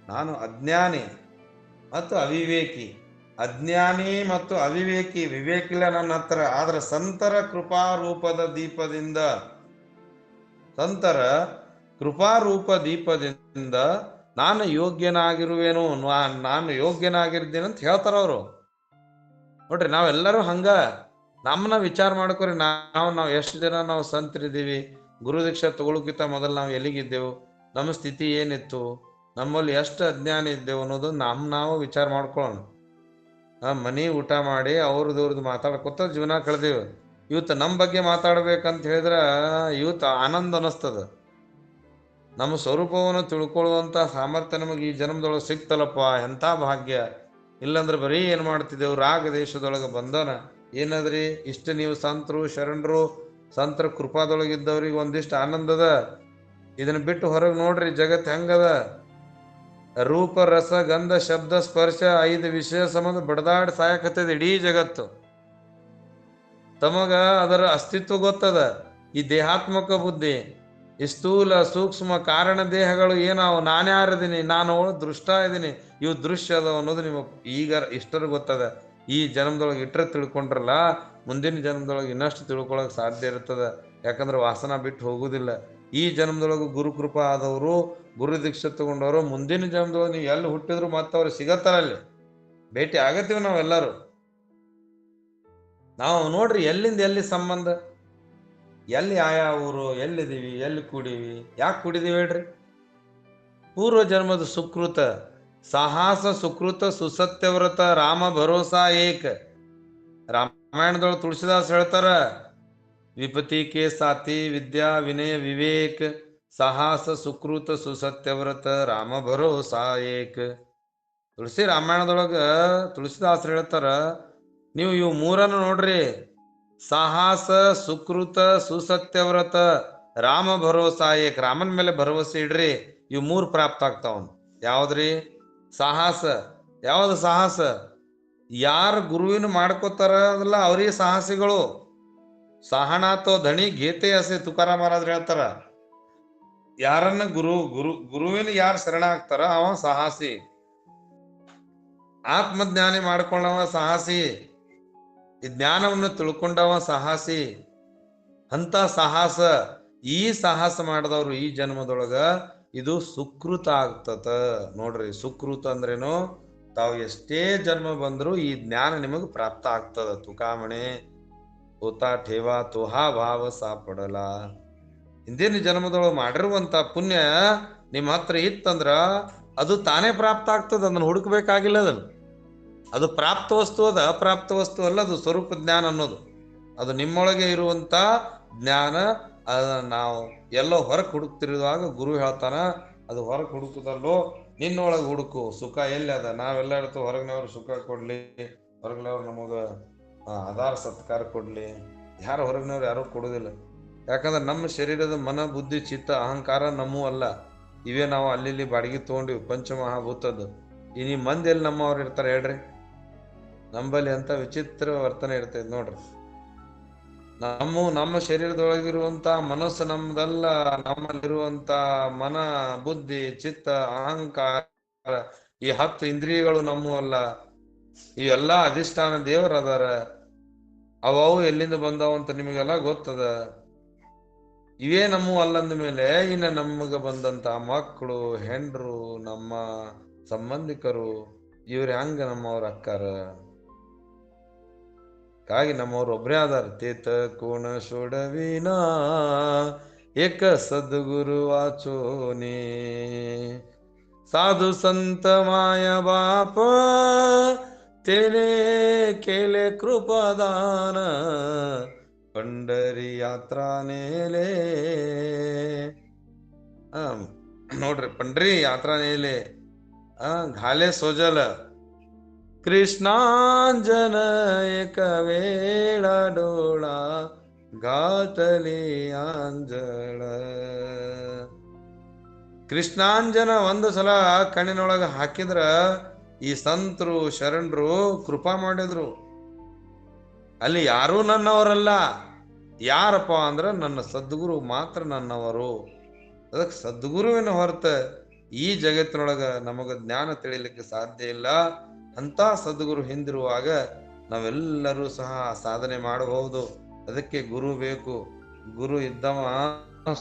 ನಾನು ಅಜ್ಞಾನಿ ಮತ್ತು ಅವಿವೇಕಿ. ಅಜ್ಞಾನಿ ಮತ್ತು ಅವಿವೇಕಿ, ವಿವೇಕಿಲ್ಲ ನನ್ನ ಹತ್ರ. ಆದ್ರೆ ಸಂತರ ಕೃಪಾರೂಪದ ದೀಪದಿಂದ, ಸಂತರ ಕೃಪಾರೂಪ ದೀಪದಿಂದ ನಾನು ಯೋಗ್ಯನಾಗಿರುವೇನು, ನಾನು ಯೋಗ್ಯನಾಗಿರ್ತೀನಿ ಅಂತ ಹೇಳ್ತಾರ ಅವರು. ನೋಡ್ರಿ, ನಾವೆಲ್ಲರೂ ಹಂಗ ನಮ್ಮನ್ನ ವಿಚಾರ ಮಾಡ್ಕೊರಿ. ನಾವು ಎಷ್ಟು ಜನ ನಾವು ಸಂತರಿದ್ದೀವಿ. ಗುರು ದೀಕ್ಷಾ ತಗೊಳಕ್ಕಿಂತ ಮೊದಲು ನಾವು ಎಲ್ಲಿಗಿದ್ದೆವು, ನಮ್ಮ ಸ್ಥಿತಿ ಏನಿತ್ತು, ನಮ್ಮಲ್ಲಿ ಎಷ್ಟು ಅಜ್ಞಾನ ಇದ್ದೆವು ಅನ್ನೋದು ನಾವು ವಿಚಾರ ಮಾಡ್ಕೊಳ್ಳೋಣ. ಮನಿ ಊಟ ಮಾಡಿ ಅವ್ರದ್ದು ಮಾತಾಡ್ಕೊತ ಜೀವನ ಕಳೆದೇವು. ಇವತ್ತು ನಮ್ಮ ಬಗ್ಗೆ ಮಾತಾಡ್ಬೇಕಂತ ಹೇಳಿದ್ರ ಇವತ್ತು ಆನಂದ ಅನಿಸ್ತದ. ನಮ್ಮ ಸ್ವರೂಪವನ್ನು ತಿಳ್ಕೊಳ್ಳುವಂತ ಸಾಮರ್ಥ್ಯ ನಮಗೆ ಈ ಜನ್ಮದೊಳಗೆ ಸಿಕ್ತಲ್ಲಪ್ಪ, ಎಂಥ ಭಾಗ್ಯ. ಇಲ್ಲಂದ್ರೆ ಬರೀ ಏನ್ ಮಾಡ್ತಿದ್ದೆವು, ರಾಗ ದೇಶದೊಳಗೆ ಬಂದನ. ಏನದ್ರಿ, ಇಷ್ಟ ನೀವು ಸಂತರು ಶರಣರು ಸಂತರ ಕೃಪಾದೊಳಗಿದ್ದವ್ರಿಗೆ ಒಂದಿಷ್ಟು ಆನಂದದ. ಇದನ್ನ ಬಿಟ್ಟು ಹೊರಗೆ ನೋಡ್ರಿ, ಜಗತ್ ಹೆಂಗದ. ರೂಪ ರಸ ಗಂಧ ಶಬ್ದ ಸ್ಪರ್ಶ 5 ವಿಷಯ ಸಂಬಂಧ ಬಡದಾಡಿ ಸಾಯಕತ್ತದ ಇಡೀ ಜಗತ್ತು. ತಮಗ ಅದರ ಅಸ್ತಿತ್ವ ಗೊತ್ತದ. ಈ ದೇಹಾತ್ಮಕ ಬುದ್ಧಿ, ಈ ಸ್ಥೂಲ ಸೂಕ್ಷ್ಮ ಕಾರಣ ದೇಹಗಳು ಏನಾವು, ನಾನ್ಯಾರದೀನಿ, ನಾನು ದೃಷ್ಟ ಇದ್ದೀನಿ, ಇವು ದೃಶ್ಯ ಅದಾವ ಅನ್ನೋದು ನಿಮಗೆ ಈಗ ಇಷ್ಟರ ಗೊತ್ತದ. ಈ ಜನ್ಮದೊಳಗೆ ಇಟ್ಟರೆ ತಿಳ್ಕೊಂಡ್ರಲ್ಲ, ಮುಂದಿನ ಜನ್ಮದೊಳಗೆ ಇನ್ನಷ್ಟು ತಿಳ್ಕೊಳಕ್ ಸಾಧ್ಯ ಇರ್ತದ. ಯಾಕಂದ್ರೆ ವಾಸನ ಬಿಟ್ಟು ಹೋಗುದಿಲ್ಲ. ಈ ಜನ್ಮದೊಳಗೆ ಗುರುಕೃಪಾ ಆದವರು, ಗುರು ದೀಕ್ಷೆ ತಗೊಂಡವರು, ಮುಂದಿನ ಜನ್ಮದೊಳಗೆ ನೀವು ಎಲ್ಲಿ ಹುಟ್ಟಿದ್ರು ಮತ್ತೆ ಅವ್ರು ಸಿಗತ್ತಾರ, ಅಲ್ಲಿ ಭೇಟಿ ಆಗತ್ತೀವಿ ನಾವೆಲ್ಲರೂ. ನಾವು ನೋಡ್ರಿ, ಎಲ್ಲಿಂದ ಎಲ್ಲಿ ಸಂಬಂಧ, ಎಲ್ಲಿ ಆಯಾ ಊರು, ಎಲ್ಲಿದ್ದೀವಿ, ಎಲ್ಲಿ ಕೂಡೀವಿ, ಯಾಕೆ ಕೂಡಿದೀವಿ ಹೇಳ್ರಿ? ಪೂರ್ವ ಜನ್ಮದ ಸುಕೃತ, ಸಾಹಸ ಸುಕೃತ ಸುಸತ್ಯವ್ರತ ರಾಮ ಭರೋಸಾ ಏಕ. ರಾಮಾಯಣದೊಳಗೆ ತುಳಸಿದಾಸ್ ಹೇಳ್ತಾರ, ವಿಪತಿ ಕೆ ಸಾಥಿ ವಿದ್ಯಾ ವಿನಯ ವಿವೇಕ ಸಾಹಸ ಸುಕೃತ ಸುಸತ್ಯವ್ರತ ರಾಮ ಭರೋಸಾ ಏಕ. ತುಳಸಿ ರಾಮಾಯಣದೊಳಗ ತುಳಸಿದಾಸರು ಹೇಳ್ತಾರ, ನೀವು ಇವು ಮೂರನ್ನು ನೋಡ್ರಿ, ಸಾಹಸ ಸುಕೃತ ಸುಸತ್ಯವ್ರತ ರಾಮ ಭರೋಸಾ ಏಕ. ರಾಮನ ಮೇಲೆ ಭರವಸೆ ಇಡ್ರಿ, ಇವು 3 ಪ್ರಾಪ್ತ ಆಗ್ತಾವ. ಯಾವ್ದ್ರಿ? ಸಾಹಸ. ಯಾವ್ದು ಸಾಹಸ? ಯಾರು ಗುರುವಿನ ಮಾಡ್ಕೋತಾರ ಅದಲ್ಲ ಅವ್ರಿಗೆ ಸಾಹಸಿಗಳು. ಸಹನಾತೋ ಧಣಿ ಗೀತೆ ಹಸೆ ತುಕಾರಾಮ್ ಮಹಾರಾಜ್ ಹೇಳ್ತಾರ. ಯಾರನ್ನ ಗುರುವಿನ ಯಾರು ಶರಣ ಆಗ್ತಾರ ಅವ ಸಾಹಸಿ. ಆತ್ಮಜ್ಞಾನಿ ಮಾಡ್ಕೊಂಡವ ಸಾಹಸಿ, ಈ ಜ್ಞಾನವನ್ನು ತಿಳ್ಕೊಂಡವ ಸಾಹಸಿ. ಅಂತ ಸಾಹಸ, ಈ ಸಾಹಸ ಮಾಡಿದವ್ರು ಈ ಜನ್ಮದೊಳಗ ಇದು ಸುಕೃತ ಆಗ್ತತ. ನೋಡ್ರಿ, ಸುಕೃತ ಅಂದ್ರೇನು? ತಾವು ಎಷ್ಟೇ ಜನ್ಮ ಬಂದ್ರು ಈ ಜ್ಞಾನ ನಿಮಗ್ ಪ್ರಾಪ್ತ ಆಗ್ತದ. ತುಕಾಮಣೆ ಹೋತಾ ಠೇವಾ ತೋಹಾ ಭಾವ ಸಾಪಡಲ. ಹಿಂದಿನ ಜನ್ಮದೊಳಗೆ ಮಾಡಿರುವಂತ ಪುಣ್ಯ ನಿಮ್ಮ ಹತ್ರ ಇತ್ತಂದ್ರ ಅದು ತಾನೇ ಪ್ರಾಪ್ತ ಆಗ್ತದ. ಅದನ್ನ ಹುಡುಕ್ಬೇಕಾಗಿಲ್ಲ. ಅದು ಪ್ರಾಪ್ತ ವಸ್ತು ಅದ, ಅಪ್ರಾಪ್ತ ವಸ್ತು ಅಲ್ಲ. ಅದು ಸ್ವರೂಪ ಜ್ಞಾನ ಅನ್ನೋದು ಅದು ನಿಮ್ಮೊಳಗೆ ಇರುವಂತ ಜ್ಞಾನ. ನಾವು ಎಲ್ಲೋ ಹೊರಗೆ ಹುಡುಕ್ತಿರುವಾಗ ಗುರು ಹೇಳ್ತಾನ, ಅದು ಹೊರಗೆ ಹುಡುಕುದಲ್ಲೋ ನಿನ್ನೊಳಗೆ ಹುಡುಕು. ಸುಖ ಎಲ್ಲಿ ಅದ? ನಾವೆಲ್ಲ ಇರ್ತೇವೆ, ಹೊರಗಿನವ್ರು ಸುಖ ಕೊಡ್ಲಿ, ಹೊರಗಿನವ್ರು ನಮಗ ಆಧಾರ ಸತ್ಕಾರ ಕೊಡ್ಲಿ. ಯಾರು ಹೊರಗಿನವ್ರು ಯಾರು ಕೊಡುದಿಲ್ಲ. ಯಾಕಂದ್ರೆ ನಮ್ಮ ಶರೀರದ ಮನ ಬುದ್ಧಿ ಚಿತ್ತ ಅಹಂಕಾರ ನಮ್ಮೂ ಅಲ್ಲ. ಇವೇ ನಾವು ಅಲ್ಲಿ ಬಾಡಿಗೆ ತಗೊಂಡಿವಿ, ಪಂಚಮಹಾಭೂತದ್ದು. ಈ ನಿಮ್ಮ ಮಂದಿ ಎಲ್ಲಿ ನಮ್ಮವ್ರು ಇರ್ತಾರೆ ಹೇಳ್ರಿ? ನಂಬಲ್ಲಿ ಅಂತ ವಿಚಿತ್ರ ವರ್ತನೆ ಇರ್ತೈತಿ ನೋಡ್ರಿ. ನಮ್ಮ ಶರೀರದೊಳಗಿರುವಂತ ಮನಸ್ಸು ನಮ್ದಲ್ಲ, ನಮ್ಮಲ್ಲಿರುವಂತ ಮನ, ಬುದ್ಧಿ, ಚಿತ್ತ, ಅಹಂಕಾರ, ಈ 10 ಇಂದ್ರಿಯಗಳು ನಮ್ಮವಲ್ಲ. ಇವೆಲ್ಲ ಅಧಿಷ್ಠಾನ ದೇವರ ಅದಾರ. ಅವು ಎಲ್ಲಿಂದ ಬಂದಾವಂತ ನಿಮಗೆಲ್ಲ ಗೊತ್ತದ. ಇವೇ ನಮ್ಮ ಅಲ್ಲಂದ ಮೇಲೆ ಇನ್ನು ನಮಗ ಬಂದಂತ ಮಕ್ಕಳು, ಹೆಂಡ್ರು, ನಮ್ಮ ಸಂಬಂಧಿಕರು, ಇವ್ರ ಹೆಂಗ ನಮ್ಮವ್ರ ಅಕ್ಕಾರ? ಹಾಗಾಗಿ ನಮ್ಮವ್ರು ಒಬ್ರೇ ಆದಾರ. ತೇತ ಕೋಣ ಸೋಡವಿನಾ ಏಕ ಸದ್ಗುರು ವಾಚೋನಿ, साधु संत माया बाप तेने केले कृपादान, पंढरी यात्रा नेले. ನೋಡ್ರಿ, पंढरी यात्रा नेले घाले सोजल कृष्णांजन एक वेळा डोळा घातली आंजळ. ಕೃಷ್ಣಾಂಜನ ಒಂದು ಸಲ ಕಣ್ಣಿನೊಳಗ ಹಾಕಿದ್ರ ಈ ಸಂತರು ಶರಣರು ಕೃಪಾ ಮಾಡಿದ್ರು. ಅಲ್ಲಿ ಯಾರೂ ನನ್ನವರಲ್ಲ. ಯಾರಪ್ಪ ಅಂದ್ರ ನನ್ನ ಸದ್ಗುರು ಮಾತ್ರ ನನ್ನವರು. ಅದಕ್ಕೆ ಸದ್ಗುರುವಿನ ಹೊರತ ಈ ಜಗತ್ತಿನೊಳಗ ನಮಗ ಜ್ಞಾನ ತಿಳಿಲಿಕ್ಕೆ ಸಾಧ್ಯ ಇಲ್ಲ. ಅಂತ ಸದ್ಗುರು ಹಿಂದಿರುವಾಗ ನಾವೆಲ್ಲರೂ ಸಹ ಸಾಧನೆ ಮಾಡಬಹುದು. ಅದಕ್ಕೆ ಗುರು ಬೇಕು. ಗುರು ಇದ್ದವ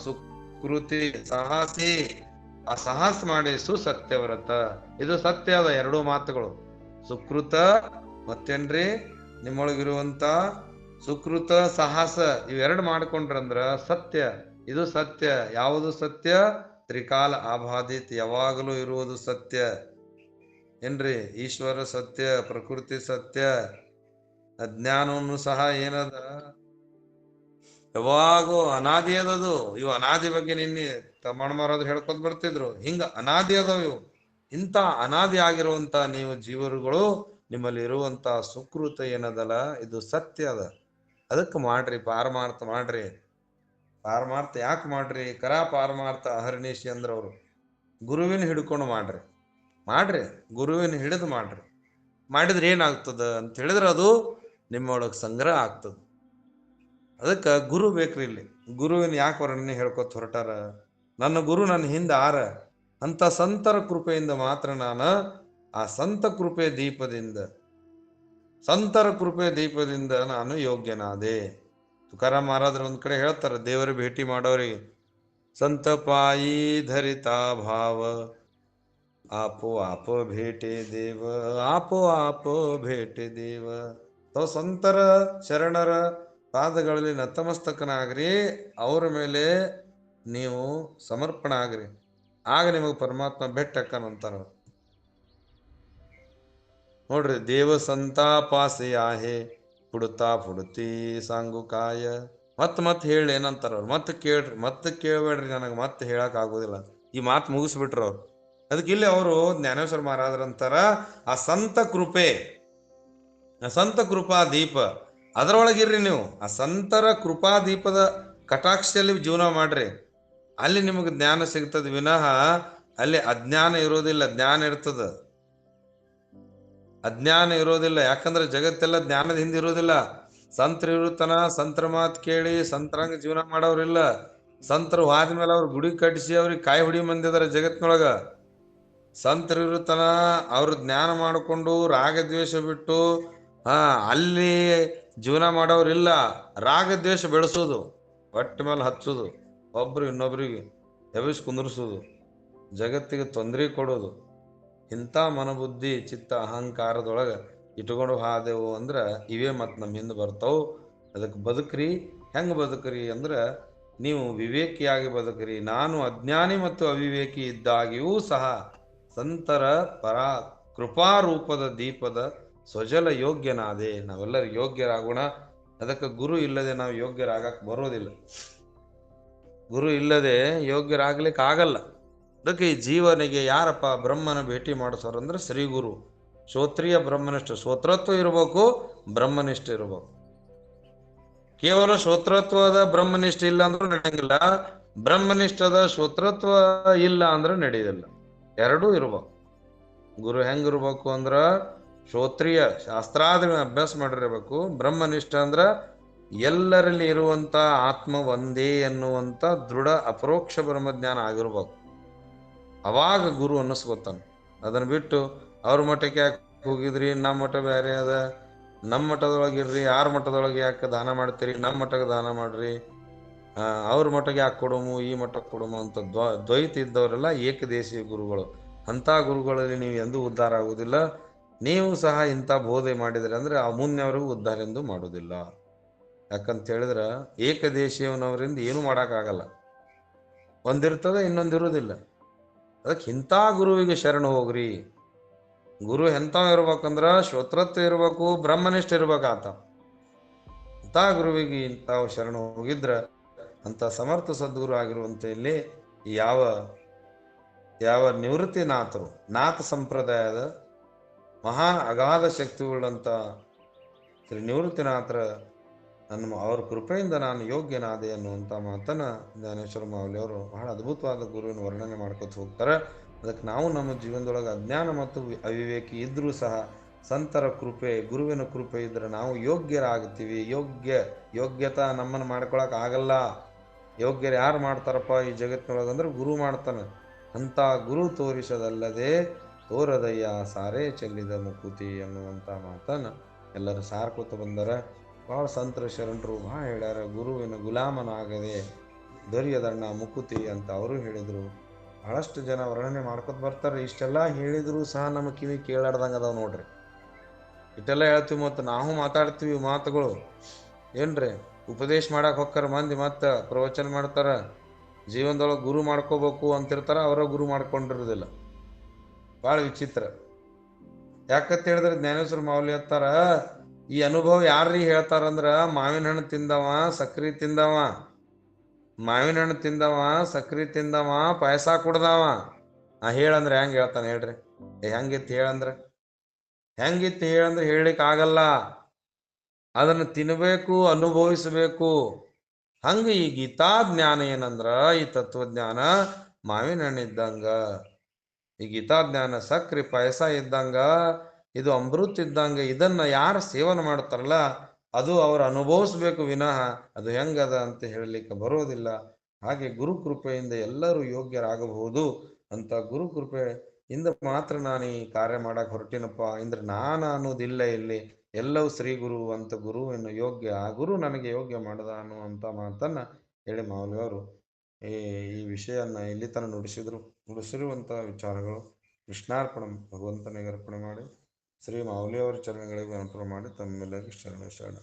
ಸುಕೃತಿ ಸಾಹಸಿ, ಆ ಸಾಹಸ ಮಾಡಿ ಸುಸತ್ಯವ್ರತ. ಇದು ಸತ್ಯದ 2 ಮಾತುಗಳು. ಸುಕೃತ ಮತ್ತೇನ್ರಿ, ನಿಮ್ಮೊಳಗಿರುವಂತ ಸುಕೃತ ಸಾಹಸ, ಇವೆರಡು ಮಾಡ್ಕೊಂಡ್ರಂದ್ರ ಸತ್ಯ. ಇದು ಸತ್ಯ. ಯಾವುದು ಸತ್ಯ? ತ್ರಿಕಾಲ ಆಬಾಧಿತ್, ಯಾವಾಗಲೂ ಇರುವುದು ಸತ್ಯ ಏನ್ರಿ. ಈಶ್ವರ ಸತ್ಯ, ಪ್ರಕೃತಿ ಸತ್ಯ, ಅಜ್ಞಾನವನ್ನು ಸಹ ಏನದ ಯಾವಾಗೂ ಅನಾದಿ ಅದದು. ಇವು ಅನಾದಿ ಬಗ್ಗೆ ನಿನ್ನೆ ತಮ್ಮಣ್ಣಮಾರಾದ್ರು ಹೇಳ್ಕೊತ ಬರ್ತಿದ್ರು. ಹಿಂಗ ಅನಾದಿ ಅದಾವ ಇವು. ಇಂಥ ಅನಾದಿ ಆಗಿರುವಂತ ನೀವು ಜೀವರುಗಳು, ನಿಮ್ಮಲ್ಲಿ ಇರುವಂತ ಸುಕೃತ ಏನದಲ್ಲ, ಇದು ಸತ್ಯ ಅದ. ಅದಕ್ಕೆ ಮಾಡ್ರಿ, ಪಾರಮಾರ್ಥ ಮಾಡ್ರಿ. ಪಾರಮಾರ್ಥ ಯಾಕೆ ಮಾಡ್ರಿ? ಕರಾ ಪಾರಮಾರ್ಥ ಅಹರ್ನಿಶಿ ಅಂದ್ರವ್ರು. ಗುರುವಿನ ಹಿಡ್ಕೊಂಡು ಮಾಡ್ರಿ, ಗುರುವಿನ ಹಿಡಿದು ಮಾಡ್ರಿ. ಮಾಡಿದ್ರೆ ಏನಾಗ್ತದ ಅಂತ ಹೇಳಿದ್ರೆ ಅದು ನಿಮ್ಮೊಳಗೆ ಸಂಗ್ರಹ ಆಗ್ತದ. ಅದಕ್ಕೆ ಗುರು ಬೇಕ್ರಿ. ಇಲ್ಲಿ ಗುರುವಿನ ಯಾಕೆ ವರ್ಣನೆ ಹೇಳ್ಕೊತ ಹೊರಟಾರ? ನನ್ನ ಗುರು ನನ್ನ ಹಿಂದೆ ಆರ ಅಂತ ಸಂತರ ಕೃಪೆಯಿಂದ ಮಾತ್ರ ನಾನು ಆ ಸಂತರ ಕೃಪೆ ದೀಪದಿಂದ ನಾನು ಯೋಗ್ಯನಾದೆ. ತುಕಾರಾಮ್ ಮಹಾರಾಜರು ಒಂದ್ ಕಡೆ ಹೇಳ್ತಾರೆ, ದೇವರ ಭೇಟಿ ಮಾಡೋರಿಗೆ ಸಂತ ಪಾಯಿ ಧರಿತಾ ಭಾವ आपो आप भेटे देव, आपो आप भेटे देव. ಸಂತರ ಶರಣರ ಪಾದಗಳಲ್ಲಿ ನತಮಸ್ತಕನಾಗ್ರಿ, ಅವರ ಮೇಲೆ ನೀವು ಸಮರ್ಪಣ ಆಗ್ರಿ, ಆಗ ನಿಮಗೆ ಪರಮಾತ್ಮ ಬೆಟ್ಟಕ್ಕನಂತಾರ. ನೋಡ್ರಿ, ದೇವ ಸಂತಾಪಾಸೆ ಆಹೆ ಪುಡುತ್ತಾ ಪುಡುತಿ ಸಾಂಗು ಕಾಯ. ಮತ್ ಹೇಳಿ ಏನಂತಾರ ಅವ್ರು? ಮತ್ತೆ ಕೇಳ್ಬೇಡ್ರಿ, ನನಗೆ ಮತ್ತೆ ಹೇಳಕ್ ಆಗೋದಿಲ್ಲ. ಈ ಮಾತು ಮುಗಿಸ್ಬಿಟ್ರ ಅವ್ರು. ಅದಕ್ಕೆ ಇಲ್ಲಿ ಅವರು ಜ್ಞಾನೇಶ್ವರ ಮಹಾರಾಜರಂತಾರ, ಆ ಸಂತ ಕೃಪಾ ದೀಪ ಅದರೊಳಗಿರ್ರಿ ನೀವು. ಆ ಸಂತರ ಕೃಪಾ ದೀಪದ ಕಟಾಕ್ಷದಲ್ಲಿ ಜೀವನ ಮಾಡ್ರಿ, ಅಲ್ಲಿ ನಿಮಗೆ ಜ್ಞಾನ ಸಿಗ್ತದ ವಿನಃ ಅಲ್ಲಿ ಅಜ್ಞಾನ ಇರೋದಿಲ್ಲ, ಜ್ಞಾನ ಇರ್ತದ. ಅಜ್ಞಾನ ಇರೋದಿಲ್ಲ. ಯಾಕಂದ್ರೆ ಜಗತ್ತೆಲ್ಲ ಜ್ಞಾನದ ಹಿಂದೆ ಇರೋದಿಲ್ಲ. ಸಂತರು ಇರುತ್ತನ ಸಂತರ ಮಾತು ಕೇಳಿ ಸಂತರಂಗ ಜೀವನ ಮಾಡೋರಿಲ್ಲ. ಸಂತರು ಆದ್ಮೇಲೆ ಅವ್ರು ಗುಡಿ ಕಟ್ಟಿಸಿ ಅವ್ರಿಗೆ ಕಾಯಿ ಹುಡಿ ಮಂದಿದಾರ ಜಗತ್ತಿನೊಳಗ. ಸಂತರು ಇರುತ್ತನ ಅವ್ರು ಜ್ಞಾನ ಮಾಡಿಕೊಂಡು ರಾಗದ್ವೇಷ ಬಿಟ್ಟು ಅಲ್ಲಿ ಜೀವನ ಮಾಡೋರಿಲ್ಲ. ರಾಗದ್ವೇಷ ಬೆಳೆಸೋದು, ಹೊಟ್ಟೆ ಮೇಲೆ ಹಚ್ಚೋದು, ಒಬ್ರು ಇನ್ನೊಬ್ರಿಗೆ ಎಬ್ಬಿಸಿ ಕುಂದ್ರಿಸೋದು, ಜಗತ್ತಿಗೆ ತೊಂದರೆ ಕೊಡೋದು, ಇಂಥ ಮನಬುದ್ಧಿ ಚಿತ್ತ ಅಹಂಕಾರದೊಳಗೆ ಇಟ್ಕೊಂಡು ಹಾದೆವು ಅಂದ್ರೆ ಇವೇ ಮತ್ತು ನಮ್ಮ ಹಿಂದೆ ಬರ್ತಾವು. ಅದಕ್ಕೆ ಬದುಕ್ರಿ. ಹೆಂಗೆ ಬದುಕ್ರಿ ಅಂದ್ರೆ, ನೀವು ವಿವೇಕಿಯಾಗಿ ಬದುಕ್ರಿ. ನಾನು ಅಜ್ಞಾನಿ ಮತ್ತು ಅವಿವೇಕಿ ಇದ್ದಾಗಿಯೂ ಸಹ ಸಂತರ ಕೃಪಾರೂಪದ ದೀಪದ ಸ್ವಜಲ ಯೋಗ್ಯನಾದೆ. ನಾವೆಲ್ಲರೂ ಯೋಗ್ಯರಾಗೋಣ. ಅದಕ್ಕೆ ಗುರು ಇಲ್ಲದೆ ನಾವು ಯೋಗ್ಯರಾಗಕ್ಕೆ ಬರೋದಿಲ್ಲ. ಗುರು ಇಲ್ಲದೆ ಯೋಗ್ಯರಾಗ್ಲಿಕ್ಕೆ ಆಗಲ್ಲ. ಅದಕ್ಕೆ ಈ ಜೀವನಿಗೆ ಯಾರಪ್ಪ ಬ್ರಹ್ಮನ ಭೇಟಿ ಮಾಡಿಸೋರು ಅಂದ್ರೆ ಶ್ರೀ ಗುರು. ಶ್ರೋತ್ರಿಯ ಬ್ರಹ್ಮನಿಷ್ಠ, ಶ್ರೋತ್ರತ್ವ ಇರಬೇಕು, ಬ್ರಹ್ಮನಿಷ್ಠ ಇರಬೇಕು. ಕೇವಲ ಶ್ರೋತ್ರತ್ವದ ಬ್ರಹ್ಮನಿಷ್ಠ ಇಲ್ಲ ಅಂದ್ರೂ ನಡೆಯಂಗಿಲ್ಲ, ಬ್ರಹ್ಮನಿಷ್ಠದ ಶ್ರೋತ್ರತ್ವ ಇಲ್ಲ ಅಂದ್ರೆ ನಡೆಯೋದಿಲ್ಲ. ಎರಡೂ ಇರ್ಬೇಕು. ಗುರು ಹೆಂಗಿರ್ಬೇಕು ಅಂದ್ರ ಶ್ರೋತ್ರಿಯ ಶಾಸ್ತ್ರಾದಿ ಅಭ್ಯಾಸ ಮಾಡಿರ್ಬೇಕು. ಬ್ರಹ್ಮನಿಷ್ಠ ಅಂದ್ರ ಎಲ್ಲರಲ್ಲಿ ಇರುವಂತ ಆತ್ಮ ಒಂದೇ ಎನ್ನುವಂತ ದೃಢ ಅಪರೋಕ್ಷ ಬ್ರಹ್ಮಜ್ಞಾನ ಆಗಿರ್ಬೇಕು. ಅವಾಗ ಗುರು ಅನ್ನಿಸ್ಕೊತಾನೆ. ಅದನ್ನ ಬಿಟ್ಟು ಅವ್ರ ಮಠಕ್ಕೆ ಯಾಕೆ ಹೋಗಿದ್ರಿ, ನಮ್ಮ ಮಠ ಬೇರೆ ಅದ, ನಮ್ಮ ಮಠದೊಳಗಿರ್ರಿ, ಯಾರ ಮಠದೊಳಗೆ ಯಾಕೆ ದಾನ ಮಾಡ್ತೀರಿ, ನಮ್ಮ ಮಠಕ್ಕೆ ದಾನ ಮಾಡ್ರಿ, ಅವ್ರ ಮಠಕ್ಕೆ ಯಾಕೆ ಕೊಡಮು, ಈ ಮಠಕ್ಕೆ ಕೊಡಮು ಅಂತ ದ್ವೈತ ಇದ್ದವರೆಲ್ಲ ಏಕದೇಶೀಯ ಗುರುಗಳು. ಅಂಥ ಗುರುಗಳಲ್ಲಿ ನೀವು ಎಂದೂ ಉದ್ಧಾರ ಆಗುವುದಿಲ್ಲ. ನೀವು ಸಹ ಇಂಥ ಬೋಧೆ ಮಾಡಿದ್ರೆ ಅಂದ್ರೆ ಆ ಮುಂದೆವರೆಗೂ ಉದ್ಧಾರ ಎಂದು ಮಾಡುವುದಿಲ್ಲ. ಯಾಕಂತ ಹೇಳಿದ್ರೆ ಏಕದೇಶೀಯವನವರಿಂದ ಏನೂ ಮಾಡೋಕ್ಕಾಗಲ್ಲ. ಒಂದಿರ್ತದೆ, ಇನ್ನೊಂದಿರುವುದಿಲ್ಲ. ಅದಕ್ಕೆ ಇಂಥ ಗುರುವಿಗೆ ಶರಣ ಹೋಗ್ರಿ. ಗುರು ಎಂಥವ ಇರ್ಬೇಕಂದ್ರ ಶ್ರೋತೃತ್ವ ಇರ್ಬೇಕು, ಬ್ರಹ್ಮನಿಷ್ಠ ಇರ್ಬೇಕಾತ. ಇಂಥ ಗುರುವಿಗೆ ಇಂಥವು ಶರಣ ಹೋಗಿದ್ರ ಅಂತ ಸಮರ್ಥ ಸದ್ಗುರು ಆಗಿರುವಂತೆ ಇಲ್ಲಿ ಯಾವ ಯಾವ ನಿವೃತ್ತಿನಾಥರು, ನಾಥ ಸಂಪ್ರದಾಯದ ಮಹಾ ಅಗಾಧ ಶಕ್ತಿವುಳ್ಳಂತ ಶ್ರೀ ನಿವೃತ್ತಿನಾಥರ ಅವ್ರ ಕೃಪೆಯಿಂದ ನಾನು ಯೋಗ್ಯನಾದೆ ಅನ್ನುವಂಥ ಮಾತನ್ನ ಜ್ಞಾನೇಶ್ವರ ಮಾವಲಿಯವರು ಬಹಳ ಅದ್ಭುತವಾದ ಗುರುವಿನ ವರ್ಣನೆ ಮಾಡ್ಕೊತ ಹೋಗ್ತಾರೆ. ಅದಕ್ಕೆ ನಾವು ನಮ್ಮ ಜೀವನದೊಳಗೆ ಅಜ್ಞಾನ ಮತ್ತು ಅವಿವೇಕಿ ಇದ್ರೂ ಸಹ ಸಂತರ ಕೃಪೆ, ಗುರುವಿನ ಕೃಪೆ ಇದ್ರೆ ನಾವು ಯೋಗ್ಯರಾಗ್ತೀವಿ. ಯೋಗ್ಯತಾ ನಮ್ಮನ್ನು ಮಾಡ್ಕೊಳಕ್ ಆಗಲ್ಲ. ಯೋಗ್ಯರು ಯಾರು ಮಾಡ್ತಾರಪ್ಪ ಈ ಜಗತ್ತಿನೊಳಗಂದ್ರೆ ಗುರು ಮಾಡ್ತಾನೆ. ಅಂತ ಗುರು ತೋರಿಸದಲ್ಲದೆ ತೋರದಯ್ಯ ಸಾರೇ ಚೆಲ್ಲಿದ ಮುಕುತಿ ಅನ್ನುವಂಥ ಮಾತನ್ನ ಎಲ್ಲರೂ ಸಾರ್ಕೋತ ಬಂದರೆ. ಭಾಳ ಸಂತರ ಶರಣರು ಭಾಳ ಹೇಳ್ಯಾರ, ಗುರುವಿನ ಗುಲಾಮನಾಗದೆ ದೊರೆಯದಣ್ಣ ಮುಕುತಿ ಅಂತ ಅವರು ಹೇಳಿದರು. ಬಹಳಷ್ಟು ಜನ ವರ್ಣನೆ ಮಾಡ್ಕೊತ ಬರ್ತಾರೆ. ಇಷ್ಟೆಲ್ಲ ಹೇಳಿದ್ರು ಸಹ ನಮ್ಮ ಕಿವಿ ಕೇಳಾರ್ದಂಗೆ ಅದಾವ ನೋಡ್ರಿ. ಇಷ್ಟೆಲ್ಲ ಹೇಳ್ತೀವಿ ಮತ್ತು ನಾವು ಮಾತಾಡ್ತೀವಿ ಮಾತುಗಳು ಏನ್ರಿ, ಉಪದೇಶ ಮಾಡಕ್ಕೆ ಹೋಗ್ತಾರ ಮಂದಿ, ಮತ್ತೆ ಪ್ರವಚನ ಮಾಡ್ತಾರ, ಜೀವನದೊಳಗೆ ಗುರು ಮಾಡ್ಕೋಬೇಕು ಅಂತಿರ್ತಾರ, ಅವರ ಗುರು ಮಾಡ್ಕೊಂಡಿರೋದಿಲ್ಲ. ಭಾಳ ವಿಚಿತ್ರ. ಯಾಕಂತ ಹೇಳಿದ್ರೆ ಜ್ಞಾನೇಶ್ವರ ಮಾವಲಿ ಹತ್ತಾರ, ಈ ಅನುಭವ ಯಾರ್ರೀ ಹೇಳ್ತಾರಂದ್ರ ಮಾವಿನ ಹಣ್ಣು ತಿಂದವ, ಸಕ್ರಿ ತಿಂದವ, ಮಾವಿನ ಹಣ್ಣು ತಿಂದವ, ಸಕ್ರಿ ತಿಂದವ, ಪಾಯಸ ಕುಡ್ದವ. ಹೇಳಂದ್ರೆ ಹೆಂಗೆ ಹೇಳ್ತಾನೆ ಹೇಳ್ರಿ? ಹೆಂಗಿತ್ತು ಹೇಳಂದ್ರೆ ಹೇಳಲಿಕ್ಕೆ ಆಗಲ್ಲ. ಅದನ್ನು ತಿನ್ನಬೇಕು, ಅನುಭವಿಸಬೇಕು. ಹಂಗೆ ಈ ಗೀತಾ ಜ್ಞಾನ ಏನಂದ್ರ, ಈ ತತ್ವಜ್ಞಾನ ಮಾವಿನ ಹಣ್ಣು ಇದ್ದಂಗ, ಈ ಗೀತಾ ಜ್ಞಾನ ಸಕ್ರಿ ಪಾಯಸ ಇದ್ದಂಗ, ಇದು ಅಮೃತ ಇದ್ದಂಗ. ಇದನ್ನ ಯಾರು ಸೇವನೆ ಮಾಡ್ತಾರಲ್ಲ ಅದು ಅವ್ರು ಅನುಭವಿಸ್ಬೇಕು ವಿನಃ ಅದು ಹೆಂಗದ ಅಂತ ಹೇಳಲಿಕ್ಕೆ ಬರೋದಿಲ್ಲ. ಹಾಗೆ ಗುರು ಕೃಪೆಯಿಂದ ಎಲ್ಲರೂ ಯೋಗ್ಯರಾಗಬಹುದು ಅಂತ ಗುರು ಕೃಪೆಯಿಂದ ಮಾತ್ರ ನಾನು ಈ ಕಾರ್ಯ ಮಾಡಕ್ಕೆ ಹೊರಟಿನಪ್ಪ ಅಂದ್ರೆ ನಾನು ಅನ್ನೋದಿಲ್ಲ. ಇಲ್ಲಿ ಎಲ್ಲವೂ ಶ್ರೀ ಗುರು ಅಂತ ಗುರುವಿನ ಯೋಗ್ಯ, ಆ ಗುರು ನನಗೆ ಯೋಗ್ಯ ಮಾಡದ ಅನ್ನುವಂಥ ಮಾತನ್ನ ಹೇಳಿ ಮಾವಲಿಯವರು ಈ ವಿಷಯನ್ನ ಇಲ್ಲಿ ತನಕ ನುಡಿಸಿರುವಂಥ ವಿಚಾರಗಳು ಕೃಷ್ಣಾರ್ಪಣ ಭಗವಂತನಿಗೆ ಅರ್ಪಣೆ ಮಾಡಿ ಶ್ರೀ ಮಾವಲಿಯವರ ಚರಣಗಳಿಗೆ ಅರ್ಪಣೆ ಮಾಡಿ ತಮ್ಮೆಲ್ಲರಿಗೂ ಶರಣ.